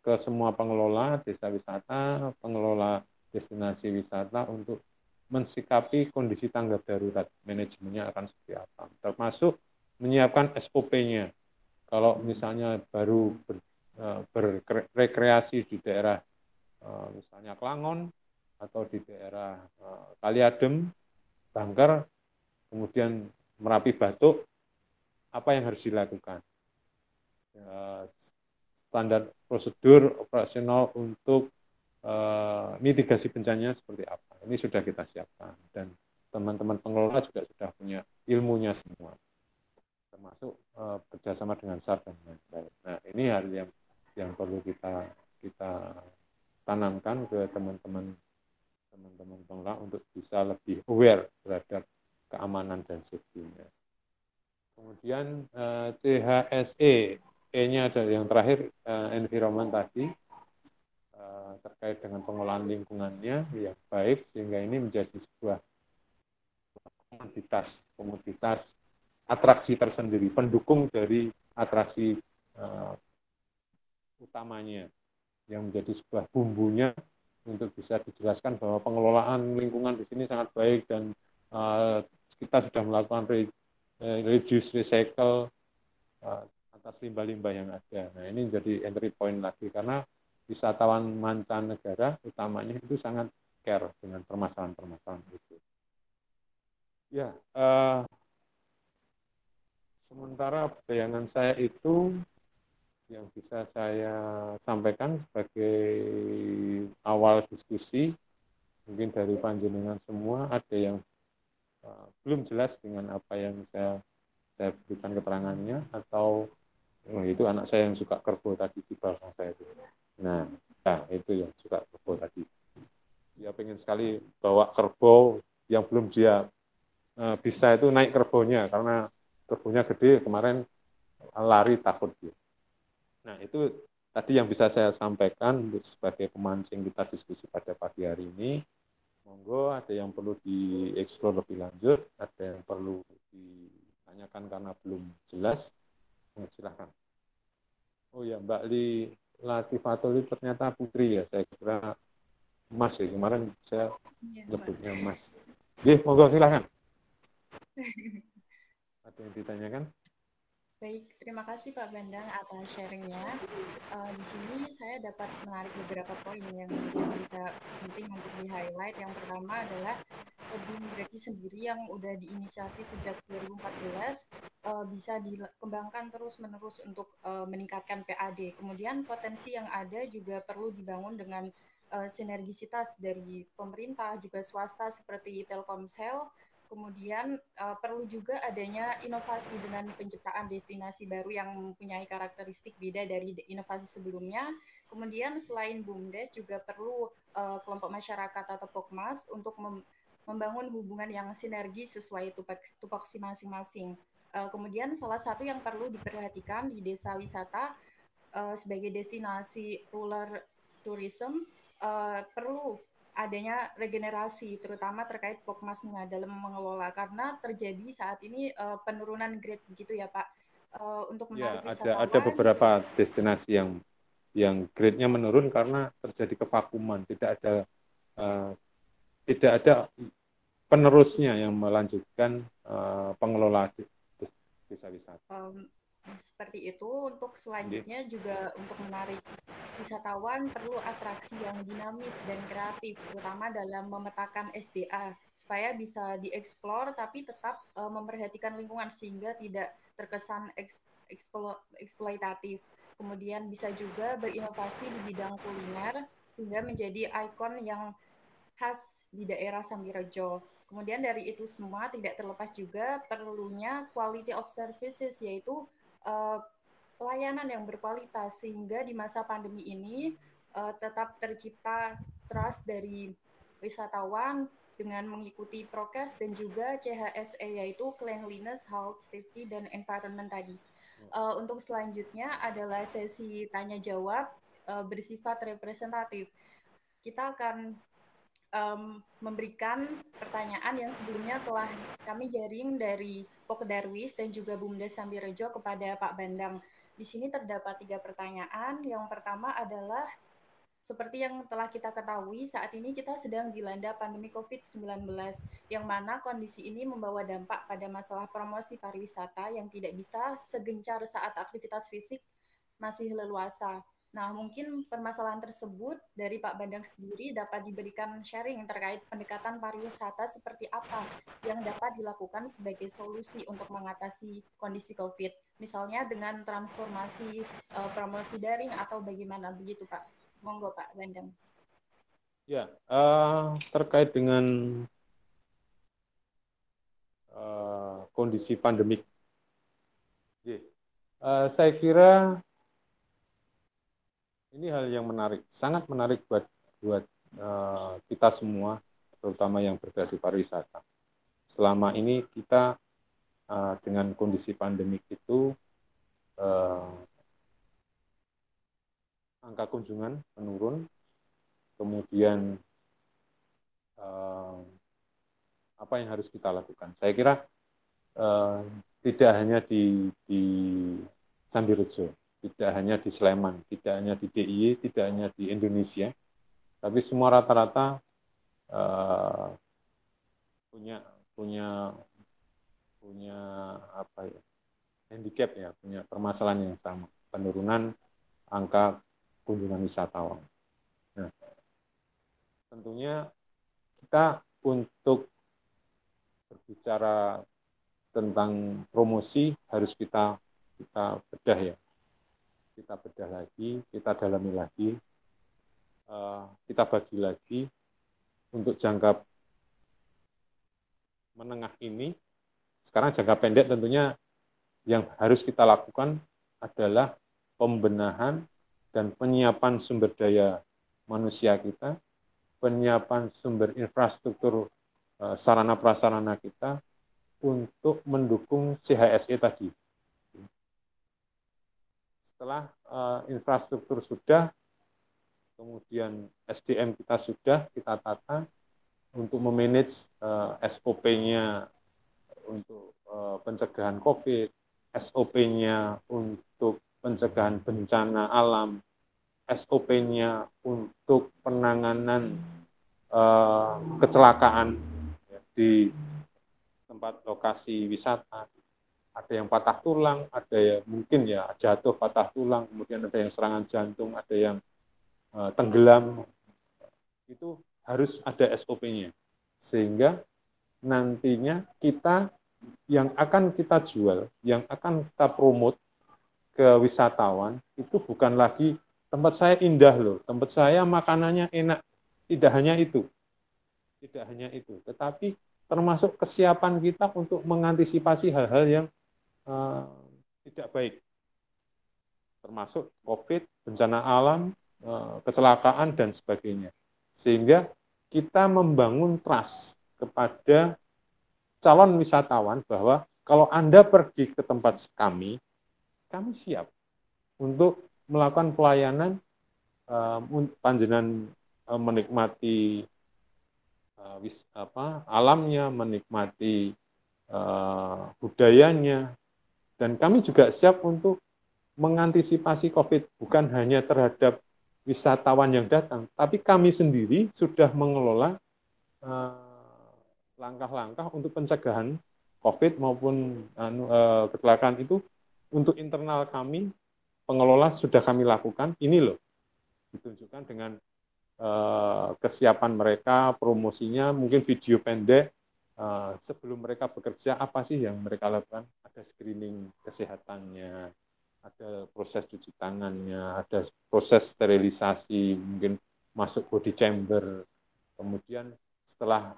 ke semua pengelola desa wisata, pengelola destinasi wisata untuk mensikapi kondisi tanggap darurat, manajemennya akan seperti apa. Termasuk menyiapkan SOP-nya. Kalau misalnya baru berrekreasi di daerah misalnya Klangon atau di daerah Kaliadem, Bangker, kemudian Merapi Batuk, apa yang harus dilakukan? Standar prosedur operasional untuk mitigasi bencananya seperti apa. Ini sudah kita siapkan dan teman-teman pengelola juga sudah punya ilmunya semua, termasuk bekerjasama dengan SAR dan lain-lain. Nah, ini hal yang perlu kita tanamkan ke teman-teman pengelola untuk bisa lebih aware terhadap keamanan dan safety-nya. Kemudian CHSE, E-nya ada yang terakhir, environment tadi, terkait dengan pengolahan lingkungannya yang baik, sehingga ini menjadi sebuah komoditas atraksi tersendiri, pendukung dari atraksi utamanya, yang menjadi sebuah bumbunya untuk bisa dijelaskan bahwa pengelolaan lingkungan di sini sangat baik dan kita sudah melakukan reduce, recycle atas limbah-limbah yang ada. Nah, ini menjadi entry point lagi, karena wisatawan mancanegara utamanya itu sangat care dengan permasalahan-permasalahan itu. Ya, sementara bayangan saya itu yang bisa saya sampaikan sebagai awal diskusi, mungkin dari panjenengan semua ada yang belum jelas dengan apa yang saya berikan keterangannya, atau itu anak saya yang suka kerbau tadi di belakang saya itu. Nah, itu yang suka kerbau tadi. Dia pengen sekali bawa kerbau yang belum dia bisa itu naik kerbaunya, karena kerbaunya gede. Kemarin lari takut dia. Nah, itu tadi yang bisa saya sampaikan sebagai pemancing kita diskusi pada pagi hari ini. Monggo ada yang perlu dieksplor lebih lanjut, ada yang perlu ditanyakan karena belum jelas, silahkan. Oh ya, Mbak Latifatul itu ternyata putri ya, saya kira Mas ya, kemarin saya nyebutnya Mas. Oke, monggo silahkan. Ada yang ditanyakan? Baik, terima kasih Pak Bendang atas sharingnya. Di sini saya dapat menarik beberapa poin yang bisa penting untuk di-highlight. Yang pertama adalah BIM Breksi sendiri yang udah diinisiasi sejak 2014 bisa dikembangkan terus-menerus untuk meningkatkan PAD. Kemudian potensi yang ada juga perlu dibangun dengan sinergisitas dari pemerintah juga swasta seperti Telkomsel. Kemudian perlu juga adanya inovasi dengan penciptaan destinasi baru yang mempunyai karakteristik beda dari inovasi sebelumnya. Kemudian selain BUMDes juga perlu kelompok masyarakat atau Pokmas untuk membangun hubungan yang sinergi sesuai tupoksi masing-masing. Kemudian salah satu yang perlu diperhatikan di desa wisata sebagai destinasi rural tourism perlu adanya regenerasi, terutama terkait Pokmasnya dalam mengelola, karena terjadi saat ini penurunan grade begitu ya Pak, untuk Ya, menarik ada wisatawan. beberapa destinasi yang grade-nya menurun karena terjadi kevakuman, uh, tidak ada penerusnya yang melanjutkan pengelola desa wisata. Um, Seperti itu. Untuk Jadi, selanjutnya juga untuk menarik wisatawan perlu atraksi yang dinamis dan kreatif, terutama dalam memetakan SDA supaya bisa dieksplor tapi tetap memperhatikan lingkungan sehingga tidak terkesan eksploitatif. Kemudian bisa juga berinovasi di bidang kuliner sehingga menjadi ikon yang khas di daerah Sambirejo. Kemudian dari itu semua tidak terlepas juga perlunya quality of services, yaitu uh, pelayanan yang berkualitas sehingga di masa pandemi ini tetap tercipta trust dari wisatawan dengan mengikuti prokes dan juga CHSE, yaitu cleanliness, health, safety, dan environment tadi. Untuk selanjutnya adalah sesi tanya jawab bersifat representatif. Kita akan memberikan pertanyaan yang sebelumnya telah kami jaring dari Pokdarwis dan juga Bumdes Sambirejo kepada Pak Bandang. Di sini terdapat 3 pertanyaan. Yang pertama adalah seperti yang telah kita ketahui, saat ini kita sedang dilanda pandemi COVID-19, yang mana kondisi ini membawa dampak pada masalah promosi pariwisata yang tidak bisa segencar saat aktivitas fisik masih leluasa. Nah, mungkin permasalahan tersebut dari Pak Bandang sendiri dapat diberikan sharing terkait pendekatan pariwisata seperti apa yang dapat dilakukan sebagai solusi untuk mengatasi kondisi COVID. Misalnya dengan transformasi promosi daring atau bagaimana begitu, Pak. Monggo Pak Bandang. ya, terkait dengan kondisi pandemik, saya kira ini hal yang menarik, sangat menarik buat kita semua, terutama yang berada di pariwisata. Selama ini kita dengan kondisi pandemik itu angka kunjungan menurun, kemudian apa yang harus kita lakukan? Saya kira tidak hanya di Sambirejo, tidak hanya di Sleman, tidak hanya di DIY, tidak hanya di Indonesia, tapi semua rata-rata punya punya punya apa ya, handicap ya, punya permasalahan yang sama, penurunan angka kunjungan wisatawan. Nah, tentunya kita untuk berbicara tentang promosi harus kita bedah ya, kita bedah lagi, kita dalami lagi, kita bagi lagi untuk jangka menengah ini. Sekarang jangka pendek tentunya yang harus kita lakukan adalah pembenahan dan penyiapan sumber daya manusia kita, penyiapan sumber infrastruktur sarana prasarana kita untuk mendukung CHSE tadi. setelah infrastruktur sudah, kemudian SDM kita sudah kita tata untuk memanage SOP-nya untuk pencegahan COVID, SOP-nya untuk pencegahan bencana alam, SOP-nya untuk penanganan kecelakaan di tempat lokasi wisata. Ada yang patah tulang, ada yang mungkin ya jatuh patah tulang, kemudian ada yang serangan jantung, ada yang tenggelam. Itu harus ada SOP-nya. Sehingga nantinya kita yang akan kita jual, yang akan kita promote ke wisatawan, itu bukan lagi tempat saya indah loh, tempat saya makanannya enak. Tidak hanya itu. Tidak hanya itu. Tetapi termasuk kesiapan kita untuk mengantisipasi hal-hal yang tidak baik. Termasuk COVID, bencana alam, kecelakaan, dan sebagainya. Sehingga kita membangun trust kepada calon wisatawan bahwa kalau Anda pergi ke tempat kami siap untuk melakukan pelayanan panjenengan menikmati alamnya, menikmati budayanya, dan kami juga siap untuk mengantisipasi COVID bukan hanya terhadap wisatawan yang datang, tapi kami sendiri sudah mengelola langkah-langkah untuk pencegahan COVID maupun kecelakaan itu untuk internal kami, pengelola sudah kami lakukan. Ini loh, ditunjukkan dengan kesiapan mereka, promosinya, mungkin video pendek, sebelum mereka bekerja, apa sih yang mereka lakukan? Ada screening kesehatannya, ada proses cuci tangannya, ada proses sterilisasi, mungkin masuk body chamber, kemudian setelah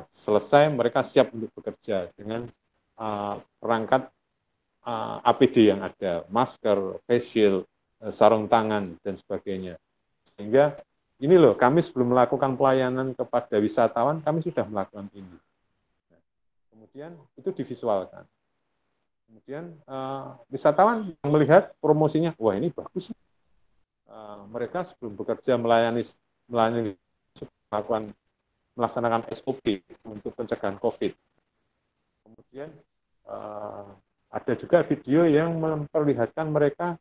selesai mereka siap untuk bekerja dengan perangkat APD yang ada, masker, face shield, sarung tangan, dan sebagainya. Sehingga ini loh, kami sebelum melakukan pelayanan kepada wisatawan, kami sudah melakukan ini. Kemudian itu divisualkan. Kemudian wisatawan yang melihat promosinya, wah ini bagus. Mereka sebelum bekerja melaksanakan SOP untuk pencegahan COVID. Kemudian ada juga video yang memperlihatkan mereka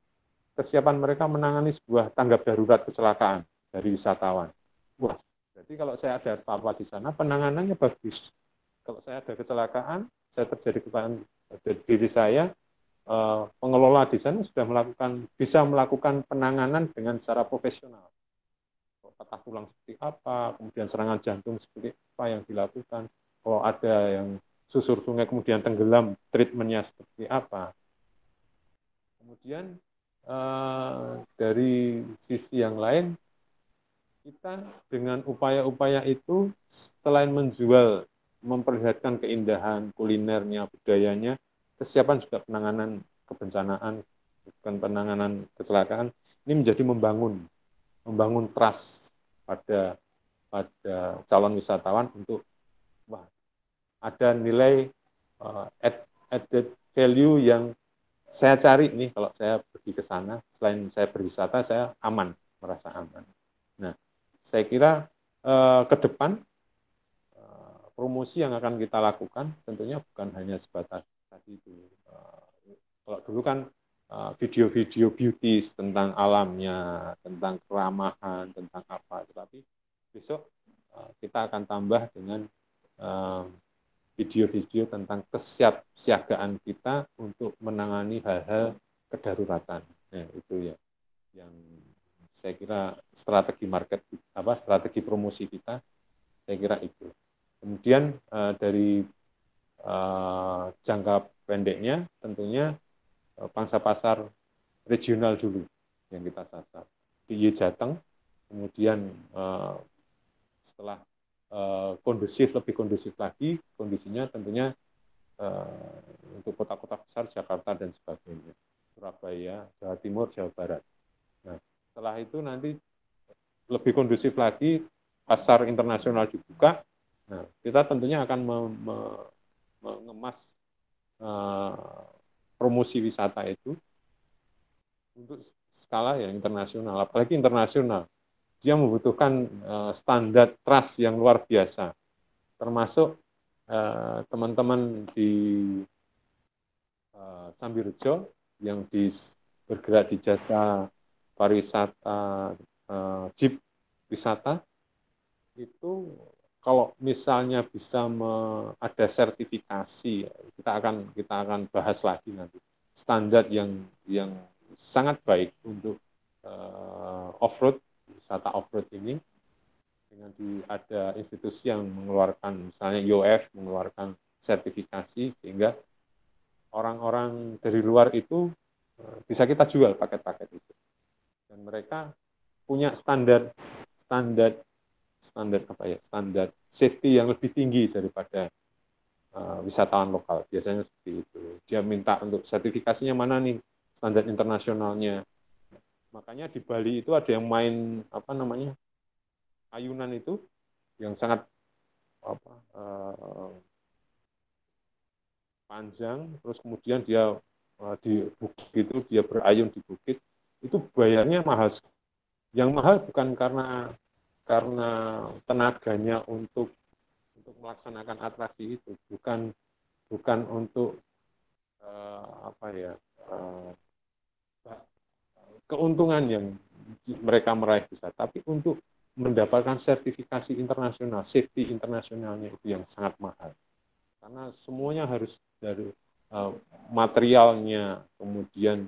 kesiapan mereka menangani sebuah tanggap darurat kecelakaan dari wisatawan. Wah, berarti kalau saya ada apa-apa di sana, penanganannya bagus. Kalau saya ada kecelakaan, saya terjadi kepada diri saya, pengelola di sana sudah bisa melakukan penanganan dengan secara profesional. Patah tulang seperti apa, kemudian serangan jantung seperti apa yang dilakukan. Kalau ada yang susur sungai kemudian tenggelam, treatmentnya seperti apa. Kemudian dari sisi yang lain, kita dengan upaya-upaya itu selain menjual, memperlihatkan keindahan kulinernya, budayanya, kesiapan juga penanganan kebencanaan, bukan penanganan kecelakaan, ini menjadi membangun trust pada calon wisatawan untuk wah, ada nilai added value yang saya cari nih kalau saya pergi ke sana, selain saya berwisata, saya merasa aman. Nah, saya kira ke depan promosi yang akan kita lakukan tentunya bukan hanya sebatas tadi itu. Kalau dulu kan video-video beauty tentang alamnya, tentang keramahan, tentang apa, tetapi besok kita akan tambah dengan video-video tentang kesiapsiagaan kita untuk menangani hal-hal kedaruratan. Nah, itu ya yang saya kira strategi promosi kita, saya kira itu. Kemudian dari jangka pendeknya tentunya pangsa pasar regional dulu yang kita sasar. Di Jateng, kemudian setelah lebih kondusif lagi, kondisinya tentunya untuk kota-kota besar, Jakarta dan sebagainya, Surabaya, Jawa Timur, Jawa Barat. Nah, setelah itu nanti lebih kondusif lagi, pasar internasional dibuka, nah, kita tentunya akan mengemas promosi wisata itu untuk skala yang internasional, apalagi internasional, dia membutuhkan standar trust yang luar biasa, termasuk teman-teman di Sambirejo yang bergerak di jasa pariwisata jeep wisata itu kalau misalnya bisa ada sertifikasi, kita akan bahas lagi nanti standar yang sangat baik untuk off-road, wisata off-road ini, dengan ada institusi yang mengeluarkan, misalnya IOF mengeluarkan sertifikasi, sehingga orang-orang dari luar itu bisa kita jual paket-paket itu. Dan mereka punya standar standar safety yang lebih tinggi daripada wisatawan lokal. Biasanya seperti itu. Dia minta untuk sertifikasinya mana nih, standar internasionalnya. Makanya di Bali itu ada yang main ayunan itu yang sangat panjang, terus kemudian dia di bukit itu dia berayun di bukit, itu bayarnya mahal. Yang mahal bukan karena tenaganya untuk melaksanakan atraksi itu, bukan untuk keuntungan yang mereka meraih besar, tapi untuk mendapatkan sertifikasi internasional, safety internasionalnya itu yang sangat mahal. Karena semuanya harus dari materialnya, kemudian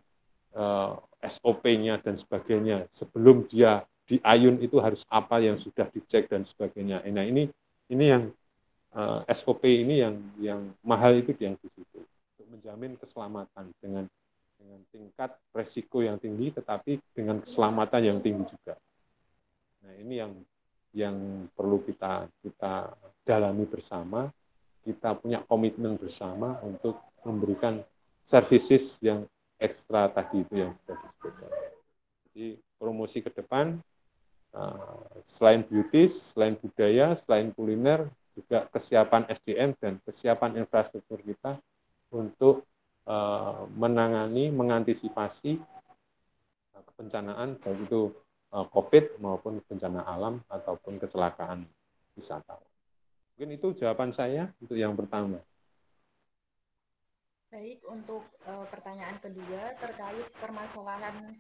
SOP-nya dan sebagainya. Sebelum dia diayun itu harus apa yang sudah dicek dan sebagainya. Nah ini yang SOP ini yang mahal itu yang di situ, untuk menjamin keselamatan dengan tingkat resiko yang tinggi, tetapi dengan keselamatan yang tinggi juga. Nah ini yang perlu kita dalami bersama. Kita punya komitmen bersama untuk memberikan services yang ekstra tadi itu yang sudah disebutkan. Jadi promosi ke depan, selain beauty, selain budaya, selain kuliner, juga kesiapan SDM dan kesiapan infrastruktur kita untuk menangani, mengantisipasi kebencanaan, baik itu COVID maupun bencana alam ataupun kecelakaan wisatawan. Mungkin itu jawaban saya untuk yang pertama. Baik, untuk pertanyaan kedua terkait permasalahan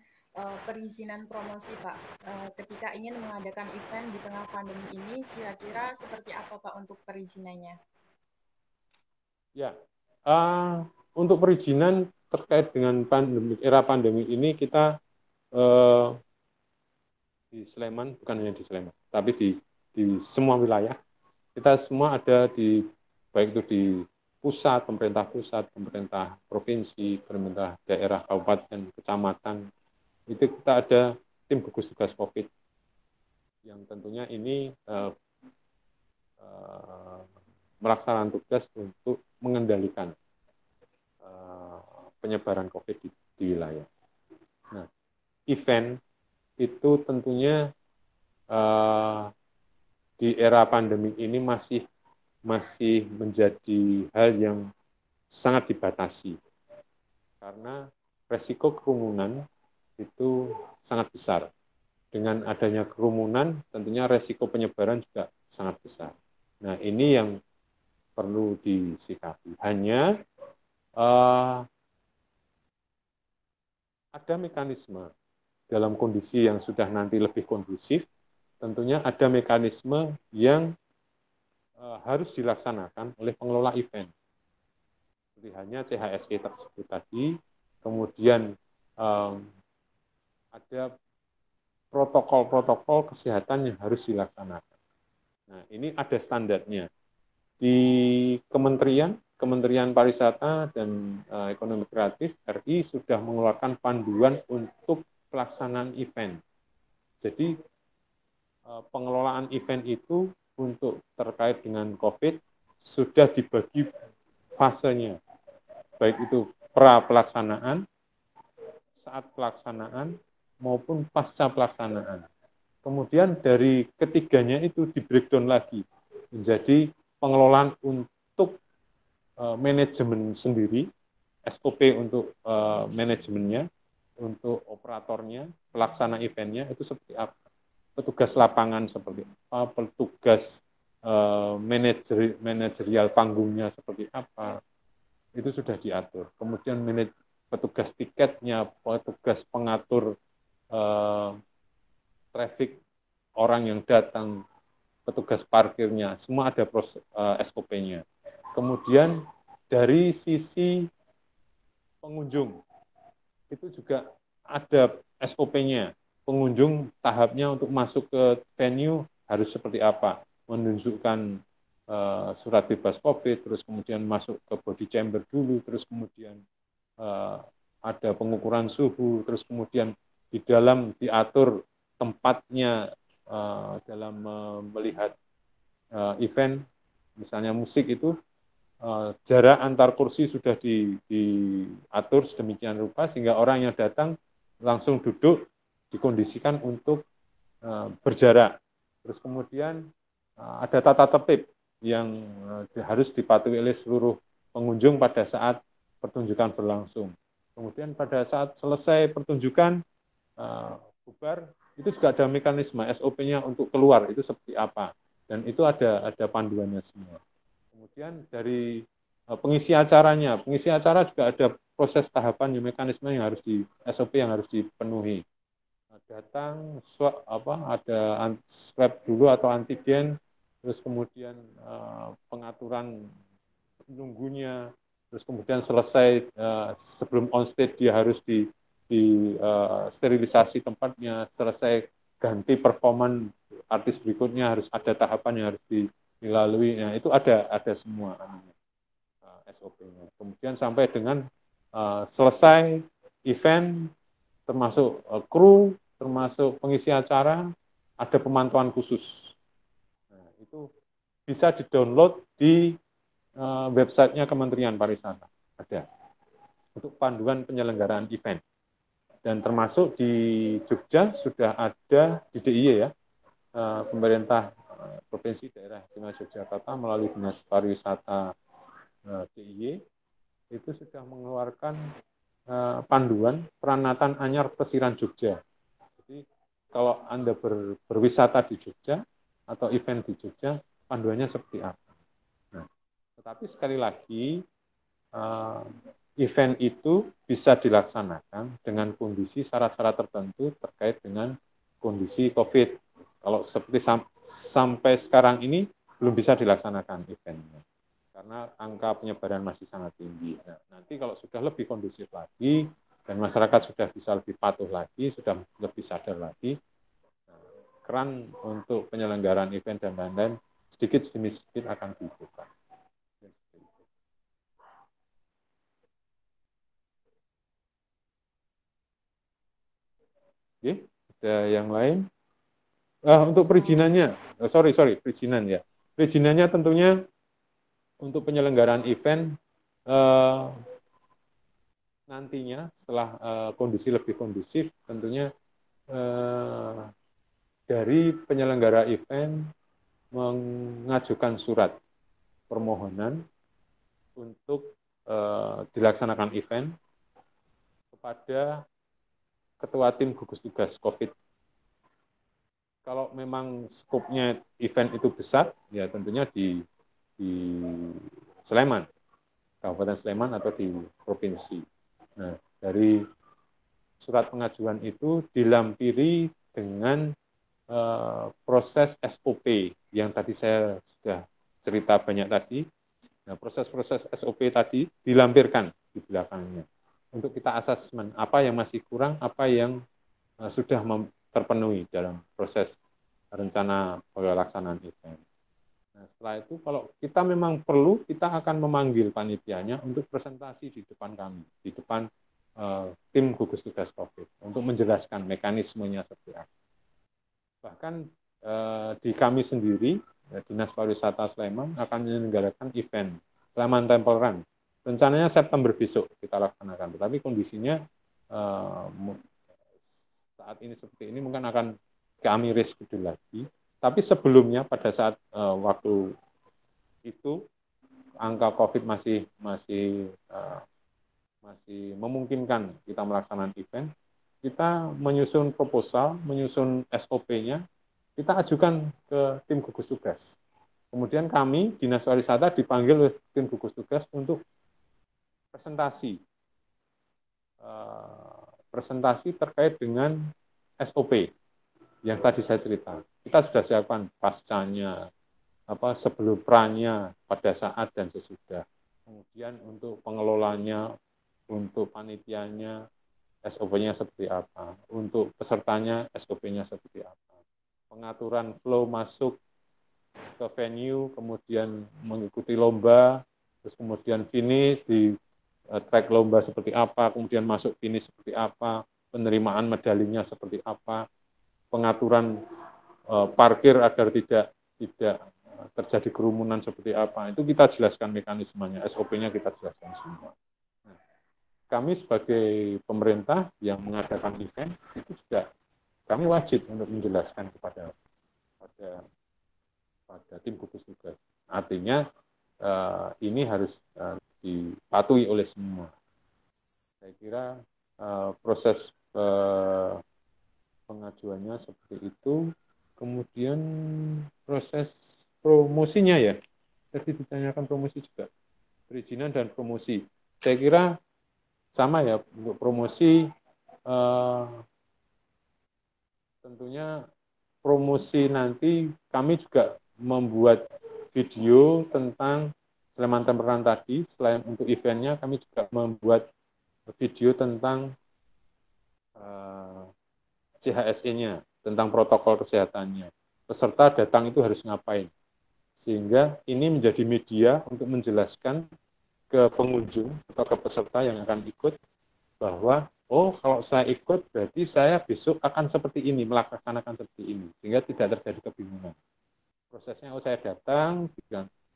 perizinan promosi, Pak. Ketika ingin mengadakan event di tengah pandemi ini, kira-kira seperti apa, Pak, untuk perizinannya? Ya, untuk perizinan terkait dengan era pandemi ini, kita di Sleman, bukan hanya di Sleman, tapi di semua wilayah, kita semua ada baik itu di pemerintah provinsi, pemerintah daerah, kabupaten, kecamatan, itu kita ada tim gugus tugas COVID yang tentunya ini melaksanakan tugas untuk mengendalikan penyebaran COVID di wilayah. Nah, event itu tentunya di era pandemi ini masih menjadi hal yang sangat dibatasi, karena resiko kerumunan itu sangat besar. Dengan adanya kerumunan, tentunya resiko penyebaran juga sangat besar. Nah, ini yang perlu disikapi. Hanya ada mekanisme dalam kondisi yang sudah nanti lebih kondusif, tentunya ada mekanisme yang harus dilaksanakan oleh pengelola event. Seperti hanya CHSE tersebut tadi, kemudian ada protokol-protokol kesehatan yang harus dilaksanakan. Nah, ini ada standarnya. Di Kementerian Pariwisata dan Ekonomi Kreatif RI sudah mengeluarkan panduan untuk pelaksanaan event. Jadi pengelolaan event itu untuk terkait dengan COVID sudah dibagi fasenya, baik itu pra pelaksanaan, saat pelaksanaan, maupun pasca pelaksanaan. Kemudian dari ketiganya itu di breakdown lagi menjadi pengelolaan untuk manajemen sendiri, SOP untuk manajemennya, untuk operatornya, pelaksana eventnya itu seperti apa, petugas lapangan seperti apa, petugas manajerial panggungnya seperti apa, itu sudah diatur. Kemudian petugas tiketnya, petugas pengatur traffic orang yang datang, petugas parkirnya, semua ada proses SOP-nya. Kemudian dari sisi pengunjung, itu juga ada SOP-nya. Pengunjung tahapnya untuk masuk ke venue harus seperti apa, menunjukkan surat bebas COVID, terus kemudian masuk ke body chamber dulu, terus kemudian ada pengukuran suhu, terus kemudian di dalam diatur tempatnya dalam melihat event, misalnya musik itu jarak antar kursi sudah diatur sedemikian rupa sehingga orang yang datang langsung duduk, dikondisikan untuk berjarak. Terus kemudian ada tata tertib yang harus dipatuhi oleh seluruh pengunjung pada saat pertunjukan berlangsung. Kemudian pada saat selesai pertunjukan bubar, itu juga ada mekanisme SOP-nya untuk keluar itu seperti apa, dan itu ada panduannya semua. Kemudian dari pengisi acara juga ada proses tahapan mekanisme yang harus di SOP yang harus dipenuhi. Datang swab ada swab dulu atau antigen, terus kemudian pengaturan nunggunya, terus kemudian selesai sebelum on stage dia harus di sterilisasi tempatnya, selesai ganti performan artis berikutnya harus ada tahapan yang harus dilalui. Nah, itu ada semua SOP-nya. Kemudian sampai dengan selesai event, termasuk kru, termasuk pengisi acara, ada pemantauan khusus. Nah, itu bisa di-download di websitenya Kementerian Pariwisata. Ada untuk panduan penyelenggaraan event. Dan termasuk di Jogja sudah ada di DIY ya, pemerintah Provinsi Daerah Istimewa Yogyakarta melalui Dinas Pariwisata DIY itu sudah mengeluarkan panduan peranatan anyar Pesiran Jogja. Jadi kalau Anda berwisata di Jogja atau event di Jogja, panduannya seperti apa. Nah, tetapi sekali lagi, event itu bisa dilaksanakan dengan kondisi syarat-syarat tertentu terkait dengan kondisi COVID. Kalau seperti sampai sekarang ini belum bisa dilaksanakan eventnya karena angka penyebaran masih sangat tinggi. Nah, nanti kalau sudah lebih kondusif lagi dan masyarakat sudah bisa lebih patuh lagi, sudah lebih sadar lagi, keran untuk penyelenggaraan event dan lain-lain sedikit demi sedikit akan dibuka. Oke, ada yang lain? Untuk perizinannya, perizinan ya. Perizinannya tentunya untuk penyelenggaraan event nantinya setelah kondisi lebih kondusif, tentunya dari penyelenggara event mengajukan surat permohonan untuk dilaksanakan event kepada Ketua Tim Gugus Tugas COVID. Kalau memang skopnya event itu besar, ya tentunya di Sleman, Kabupaten Sleman atau di provinsi. Nah, dari surat pengajuan itu dilampiri dengan proses SOP yang tadi saya sudah cerita banyak tadi. Nah, proses-proses SOP tadi dilampirkan di belakangnya untuk kita asesmen apa yang masih kurang, apa yang sudah terpenuhi dalam proses rencana pelaksanaan event. Nah, setelah itu kalau kita memang perlu, kita akan memanggil panitianya untuk presentasi di depan kami, di depan tim gugus tugas COVID untuk menjelaskan mekanismenya seperti apa. Bahkan di kami sendiri, Dinas Pariwisata Sleman akan menyelenggarakan event Sleman Temple Run. Rencananya September besok kita laksanakan, tetapi kondisinya saat ini seperti ini mungkin akan kami reschedule lagi. Tapi sebelumnya pada saat waktu itu angka COVID masih memungkinkan kita melaksanakan event, kita menyusun proposal, menyusun SOP-nya, kita ajukan ke tim gugus tugas. Kemudian kami, Dinas Pariwisata, dipanggil oleh tim gugus tugas untuk presentasi. Presentasi terkait dengan SOP yang tadi saya cerita. Kita sudah siapkan pascanya, sebelum perannya, pada saat dan sesudah. Kemudian untuk pengelolanya, untuk panitianya, SOP-nya seperti apa. Untuk pesertanya, SOP-nya seperti apa. Pengaturan flow masuk ke venue, kemudian mengikuti lomba, terus kemudian finish di track lomba seperti apa, kemudian masuk finish seperti apa, penerimaan medalinya seperti apa, pengaturan parkir agar tidak terjadi kerumunan seperti apa. Itu kita jelaskan mekanismenya, SOP-nya kita jelaskan semua. Nah, kami sebagai pemerintah yang mengadakan event itu juga kami wajib untuk menjelaskan kepada tim gugus tugas. Artinya ini harus dipatuhi oleh semua. Saya kira proses pengajuannya seperti itu. Kemudian proses promosinya ya. Tadi ditanyakan promosi juga. Perizinan dan promosi. Saya kira sama ya untuk promosi tentunya promosi nanti kami juga membuat video tentang Sleman Temperan tadi. Selain untuk eventnya kami juga membuat video tentang CHSE-nya, tentang protokol kesehatannya. Peserta datang itu harus ngapain. Sehingga ini menjadi media untuk menjelaskan ke pengunjung atau ke peserta yang akan ikut bahwa, oh kalau saya ikut berarti saya besok akan seperti ini, melaksanakan seperti ini. Sehingga tidak terjadi kebingungan. Prosesnya, oh saya datang,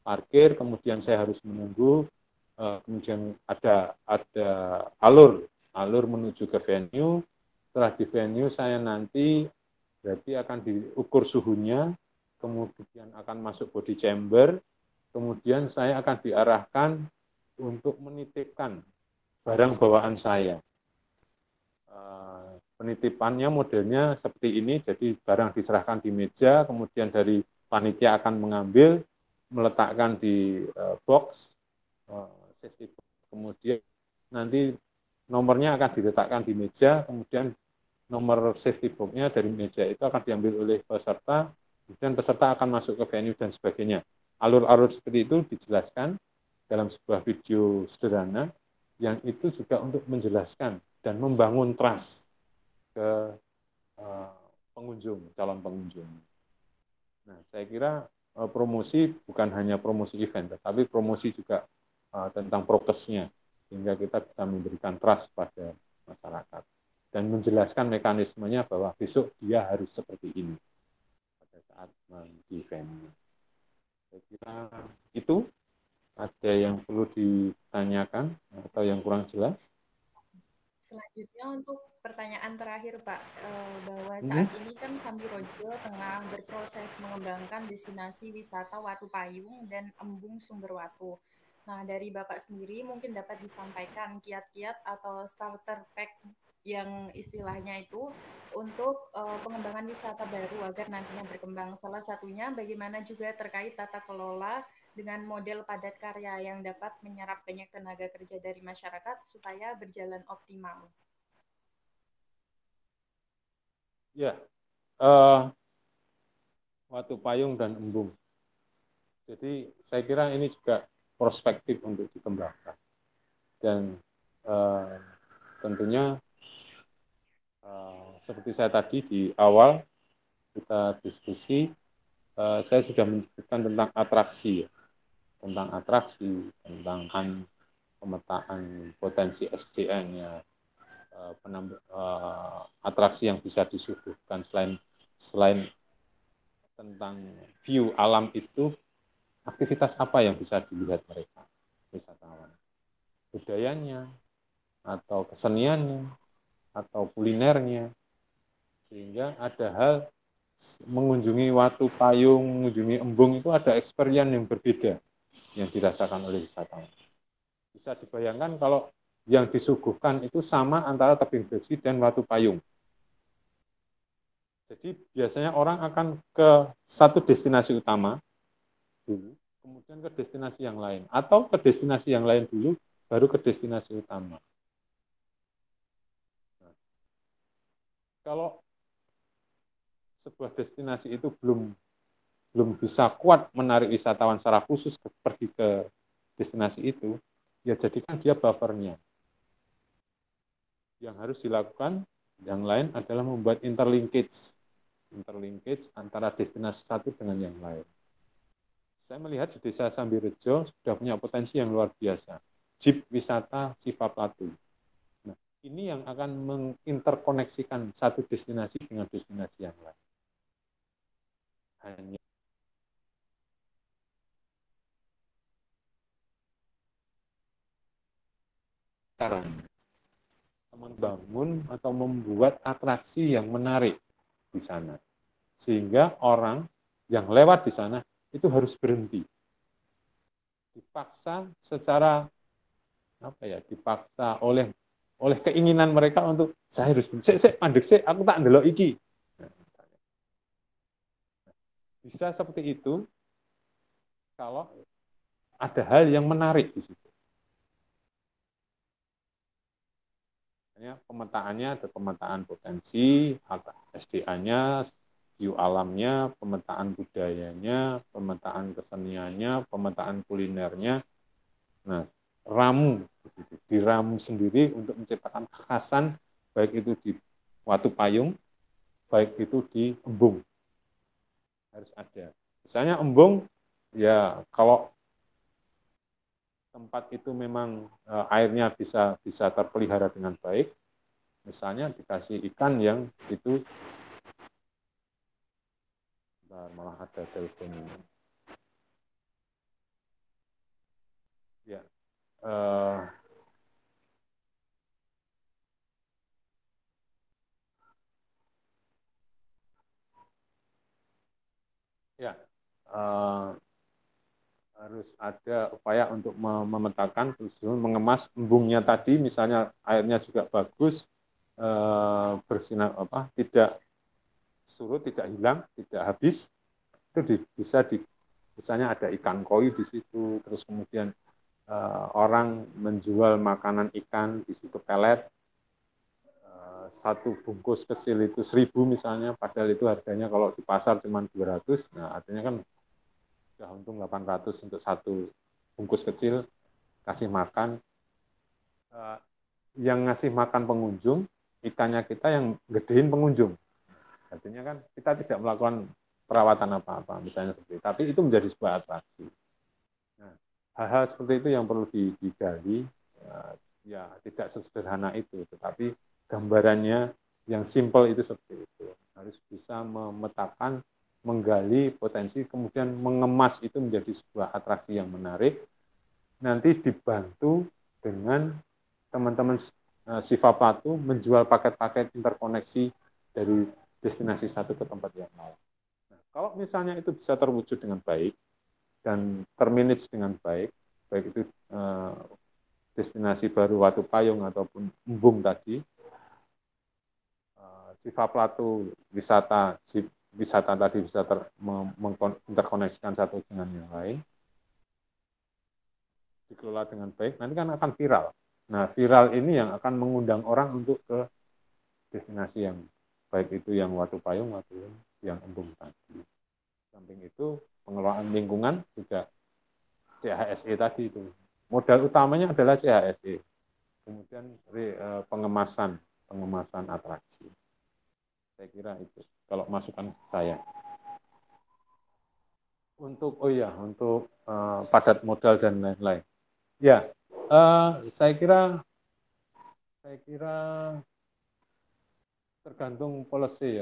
parkir, kemudian saya harus menunggu, kemudian ada alur menuju ke venue. Setelah di venue saya nanti berarti akan diukur suhunya, kemudian akan masuk body chamber, kemudian saya akan diarahkan untuk menitipkan barang bawaan saya. Penitipannya modelnya seperti ini, jadi barang diserahkan di meja, kemudian dari panitia akan mengambil, meletakkan di box, safety box, kemudian nanti nomornya akan diletakkan di meja, kemudian nomor safety box-nya dari meja itu akan diambil oleh peserta, kemudian peserta akan masuk ke venue dan sebagainya. Alur-alur seperti itu dijelaskan dalam sebuah video sederhana, yang itu juga untuk menjelaskan dan membangun trust ke pengunjung, calon pengunjung. Nah, saya kira promosi bukan hanya promosi event, tetapi promosi juga tentang prokesnya, sehingga kita bisa memberikan trust pada masyarakat dan menjelaskan mekanismenya bahwa besok dia harus seperti ini pada saat event. Saya kira itu. Ada yang perlu ditanyakan atau yang kurang jelas? Selanjutnya untuk pertanyaan terakhir Pak, bahwa saat ini kan Sambirojo tengah berproses mengembangkan destinasi wisata Watu Payung dan Embung Sumber Watu. Nah, dari Bapak sendiri mungkin dapat disampaikan kiat-kiat atau starter pack yang istilahnya itu untuk pengembangan wisata baru agar nantinya berkembang. Salah satunya bagaimana juga terkait tata kelola dengan model padat karya yang dapat menyerap banyak tenaga kerja dari masyarakat supaya berjalan optimal. Ya, Watu Payung dan Embung. Jadi saya kira ini juga prospektif untuk dikembangkan. Dan tentunya seperti saya tadi di awal kita diskusi, saya sudah menyebutkan tentang atraksi, tentang pemetaan potensi SDN-nya, atraksi yang bisa disuguhkan selain tentang view alam itu, aktivitas apa yang bisa dilihat mereka, wisatawan, budayanya, atau keseniannya, atau kulinernya, sehingga ada hal mengunjungi Watu Payung, mengunjungi Embung itu ada experience yang berbeda yang dirasakan oleh wisatawan. Bisa dibayangkan kalau yang disuguhkan itu sama antara tebing gresik dan Watu Payung. Jadi biasanya orang akan ke satu destinasi utama dulu, kemudian ke destinasi yang lain, atau ke destinasi yang lain dulu, baru ke destinasi utama. Nah, kalau sebuah destinasi itu belum bisa kuat menarik wisatawan secara khusus pergi ke destinasi itu, ya jadikan dia buffernya. Yang harus dilakukan yang lain adalah membuat interlinkage antara destinasi satu dengan yang lain. Saya melihat di desa Sambirejo sudah punya potensi yang luar biasa. Jeep wisata Siva Platu. Nah, ini yang akan menginterkoneksikan satu destinasi dengan destinasi yang lain. Hanya sekarang membangun atau membuat atraksi yang menarik di sana. Sehingga orang yang lewat di sana itu harus berhenti. Dipaksa secara dipaksa oleh keinginan mereka untuk saya harus mandek aku tak ndelok iki. Nah, bisa seperti itu kalau ada hal yang menarik di situ. Pemetaannya ada pemetaan potensi, SDA-nya, view alamnya, pemetaan budayanya, pemetaan keseniannya, pemetaan kulinernya. Nah, ramu, diramu sendiri untuk menciptakan kekhasan, baik itu di Watu Payung, baik itu di Embung. Harus ada. Misalnya Embung, ya kalau tempat itu memang airnya bisa terpelihara dengan baik, misalnya dikasih ikan yang itu, malah ada telepon ini. Ya, ya harus ada upaya untuk memetakan, mengemas embungnya tadi, misalnya airnya juga bagus, bersinar tidak surut, tidak hilang, tidak habis, itu misalnya ada ikan koi di situ, terus kemudian orang menjual makanan ikan di situ pelet, satu bungkus kecil itu 1.000 misalnya, padahal itu harganya kalau di pasar cuma 200, nah artinya kan sudah untung 800 untuk satu bungkus kecil, kasih makan. Yang ngasih makan pengunjung, ikannya kita yang gedein pengunjung. Artinya kan kita tidak melakukan perawatan apa-apa, misalnya seperti itu. Tapi itu menjadi sebuah atraksi. Nah, hal-hal seperti itu yang perlu digali, ya tidak sesederhana itu, tetapi gambarannya yang simpel itu seperti itu. Harus bisa memetakan, menggali potensi, kemudian mengemas itu menjadi sebuah atraksi yang menarik, nanti dibantu dengan teman-teman Siva Platu menjual paket-paket interkoneksi dari destinasi satu ke tempat yang lain. Nah, kalau misalnya itu bisa terwujud dengan baik dan termanage dengan baik, baik itu destinasi baru Watu Payung ataupun Embung tadi, Siva Platu wisata tadi bisa interkoneksikan satu dengan yang lain, dikelola dengan baik, nanti kan akan viral. Nah, viral ini yang akan mengundang orang untuk ke destinasi yang baik itu yang Watu Payung, yang Embung tadi. Samping itu, pengelolaan lingkungan juga CHSE tadi itu. Modal utamanya adalah CHSE. Kemudian pengemasan atraksi. Saya kira itu kalau masukan saya. Untuk padat modal dan lain-lain. Ya, saya kira tergantung policy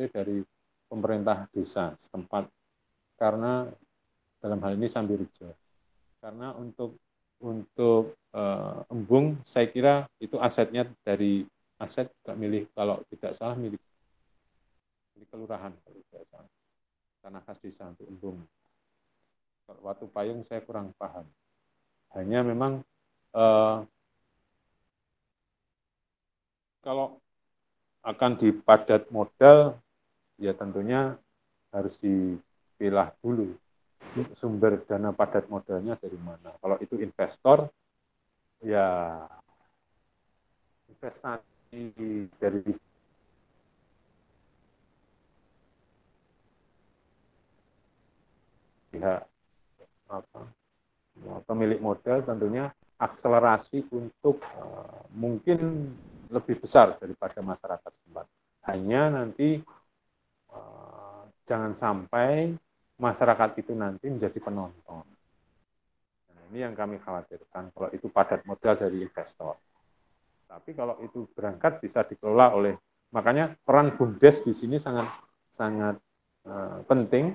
dari pemerintah desa setempat, karena dalam hal ini Sambirejo. Karena untuk Embung, saya kira itu asetnya dari milik, kalau tidak salah milik kelurahan, kalau tidak salah, tanah khas desa untuk Embung. Kalau Watu Payung saya kurang paham. Hanya memang kalau akan di padat modal, ya tentunya harus dipilah dulu sumber dana padat modalnya dari mana. Kalau itu investor, ya investasi dari pihak apa, pemilik modal tentunya akselerasi untuk mungkin lebih besar daripada masyarakat setempat. Hanya nanti jangan sampai masyarakat itu nanti menjadi penonton. Nah, ini yang kami khawatirkan kalau itu padat modal dari investor. Tapi kalau itu berangkat bisa dikelola oleh, makanya peran BUMDes di sini sangat sangat penting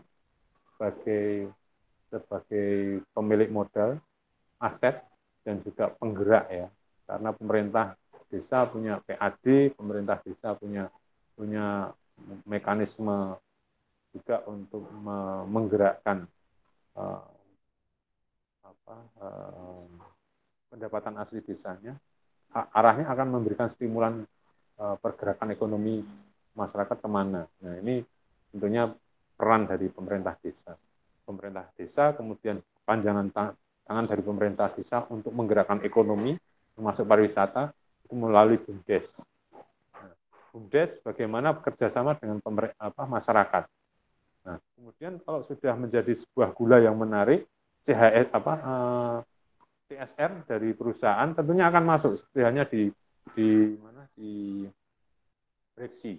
sebagai pemilik modal, aset dan juga penggerak ya. Karena pemerintah desa punya PAD, pemerintah desa punya mekanisme juga untuk menggerakkan uh, pendapatan asli desanya. Arahnya akan memberikan stimulan pergerakan ekonomi masyarakat kemana. Nah ini tentunya peran dari pemerintah desa. Pemerintah desa kemudian panjangan tangan dari pemerintah desa untuk menggerakkan ekonomi termasuk pariwisata itu melalui BUMDes. Nah, BUMDes bagaimana bekerjasama dengan masyarakat. Nah, kemudian kalau sudah menjadi sebuah gula yang menarik, CSR dari perusahaan tentunya akan masuk seperti halnya di Breksi.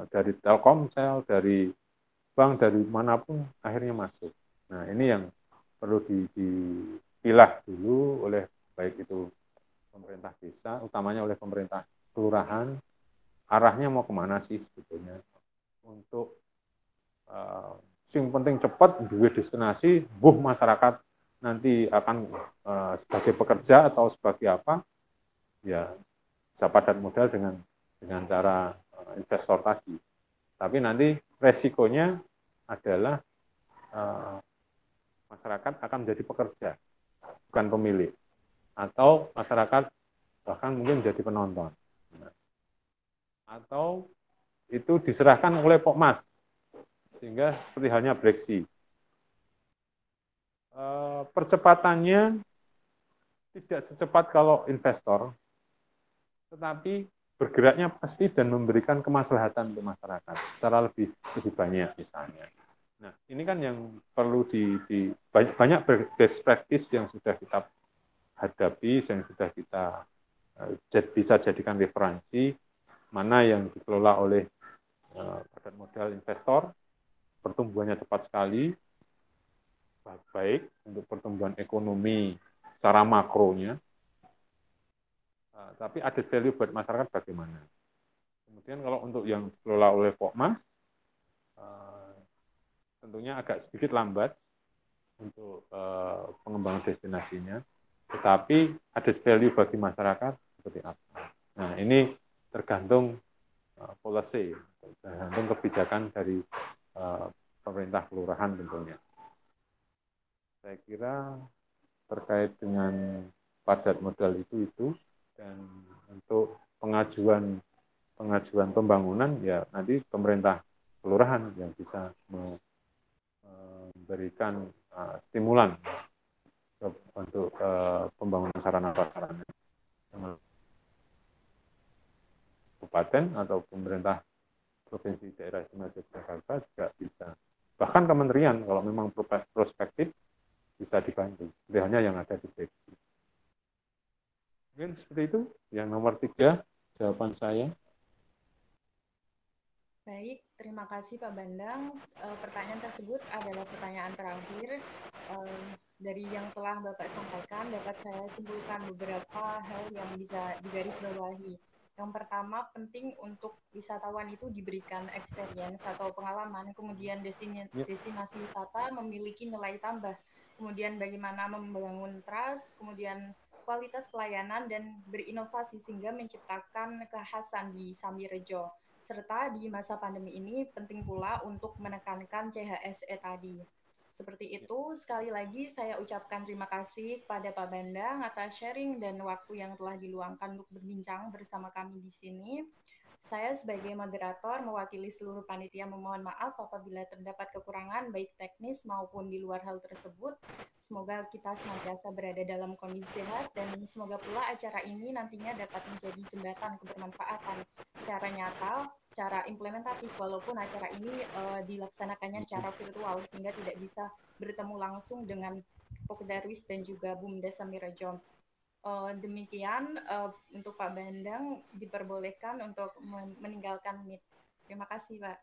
Dari Telkomsel, dari bank, dari manapun akhirnya masuk. Nah ini yang perlu dipilah dulu oleh baik itu pemerintah desa, utamanya oleh pemerintah kelurahan, arahnya mau kemana sih sebetulnya. Untuk sing penting cepat duit destinasi, masyarakat nanti akan sebagai pekerja atau sebagai apa, ya bisa padat modal dengan cara investor tadi. Tapi nanti resikonya adalah masyarakat akan menjadi pekerja, bukan pemilik. Atau masyarakat bahkan mungkin menjadi penonton. Atau itu diserahkan oleh Pokmas, sehingga seperti halnya Breksi. Percepatannya tidak secepat kalau investor, tetapi bergeraknya pasti dan memberikan kemaslahatan untuk masyarakat secara lebih banyak misalnya. Nah, ini kan yang perlu banyak best practice yang sudah kita hadapi, yang sudah kita bisa jadikan referensi, mana yang dikelola oleh padat modal investor, pertumbuhannya cepat sekali, baik untuk pertumbuhan ekonomi secara makronya, tapi added value buat masyarakat bagaimana. Kemudian kalau untuk yang dikelola oleh Pokmas, tentunya agak sedikit lambat untuk pengembangan destinasinya, tetapi added value bagi masyarakat seperti apa. Nah ini tergantung policy, tergantung kebijakan dari pemerintah kelurahan tentunya. Saya kira terkait dengan padat modal itu dan untuk pengajuan pembangunan ya nanti pemerintah kelurahan yang bisa memberikan stimulan untuk pembangunan sarana prasarana kabupaten atau pemerintah provinsi daerah istimewa Yogyakarta juga bisa. Bahkan kementerian kalau memang prospektif bisa dibantu. Halnya yang ada di Breksi. Mungkin seperti itu. Yang nomor 3 jawaban saya. Baik, terima kasih Pak Bandang. Pertanyaan tersebut adalah pertanyaan terakhir. Dari yang telah Bapak sampaikan, dapat saya simpulkan beberapa hal yang bisa digarisbawahi. Yang pertama, penting untuk wisatawan itu diberikan experience atau pengalaman, kemudian destinasi wisata memiliki nilai tambah, kemudian bagaimana membangun trust, kemudian kualitas pelayanan, dan berinovasi sehingga menciptakan kekhasan di Sambirejo. Serta di masa pandemi ini penting pula untuk menekankan CHSE tadi. Seperti itu, sekali lagi saya ucapkan terima kasih kepada Pak Bandang atas sharing dan waktu yang telah diluangkan untuk berbincang bersama kami di sini. Saya sebagai moderator mewakili seluruh panitia memohon maaf apabila terdapat kekurangan baik teknis maupun di luar hal tersebut. Semoga kita senantiasa berada dalam kondisi sehat dan semoga pula acara ini nantinya dapat menjadi jembatan kebermanfaatan secara nyata, secara implementatif walaupun acara ini dilaksanakannya secara virtual sehingga tidak bisa bertemu langsung dengan Pokdarwis dan juga Bumdes Samirajo. Demikian untuk Pak Bandang diperbolehkan untuk meninggalkan Meet. Terima kasih, Pak.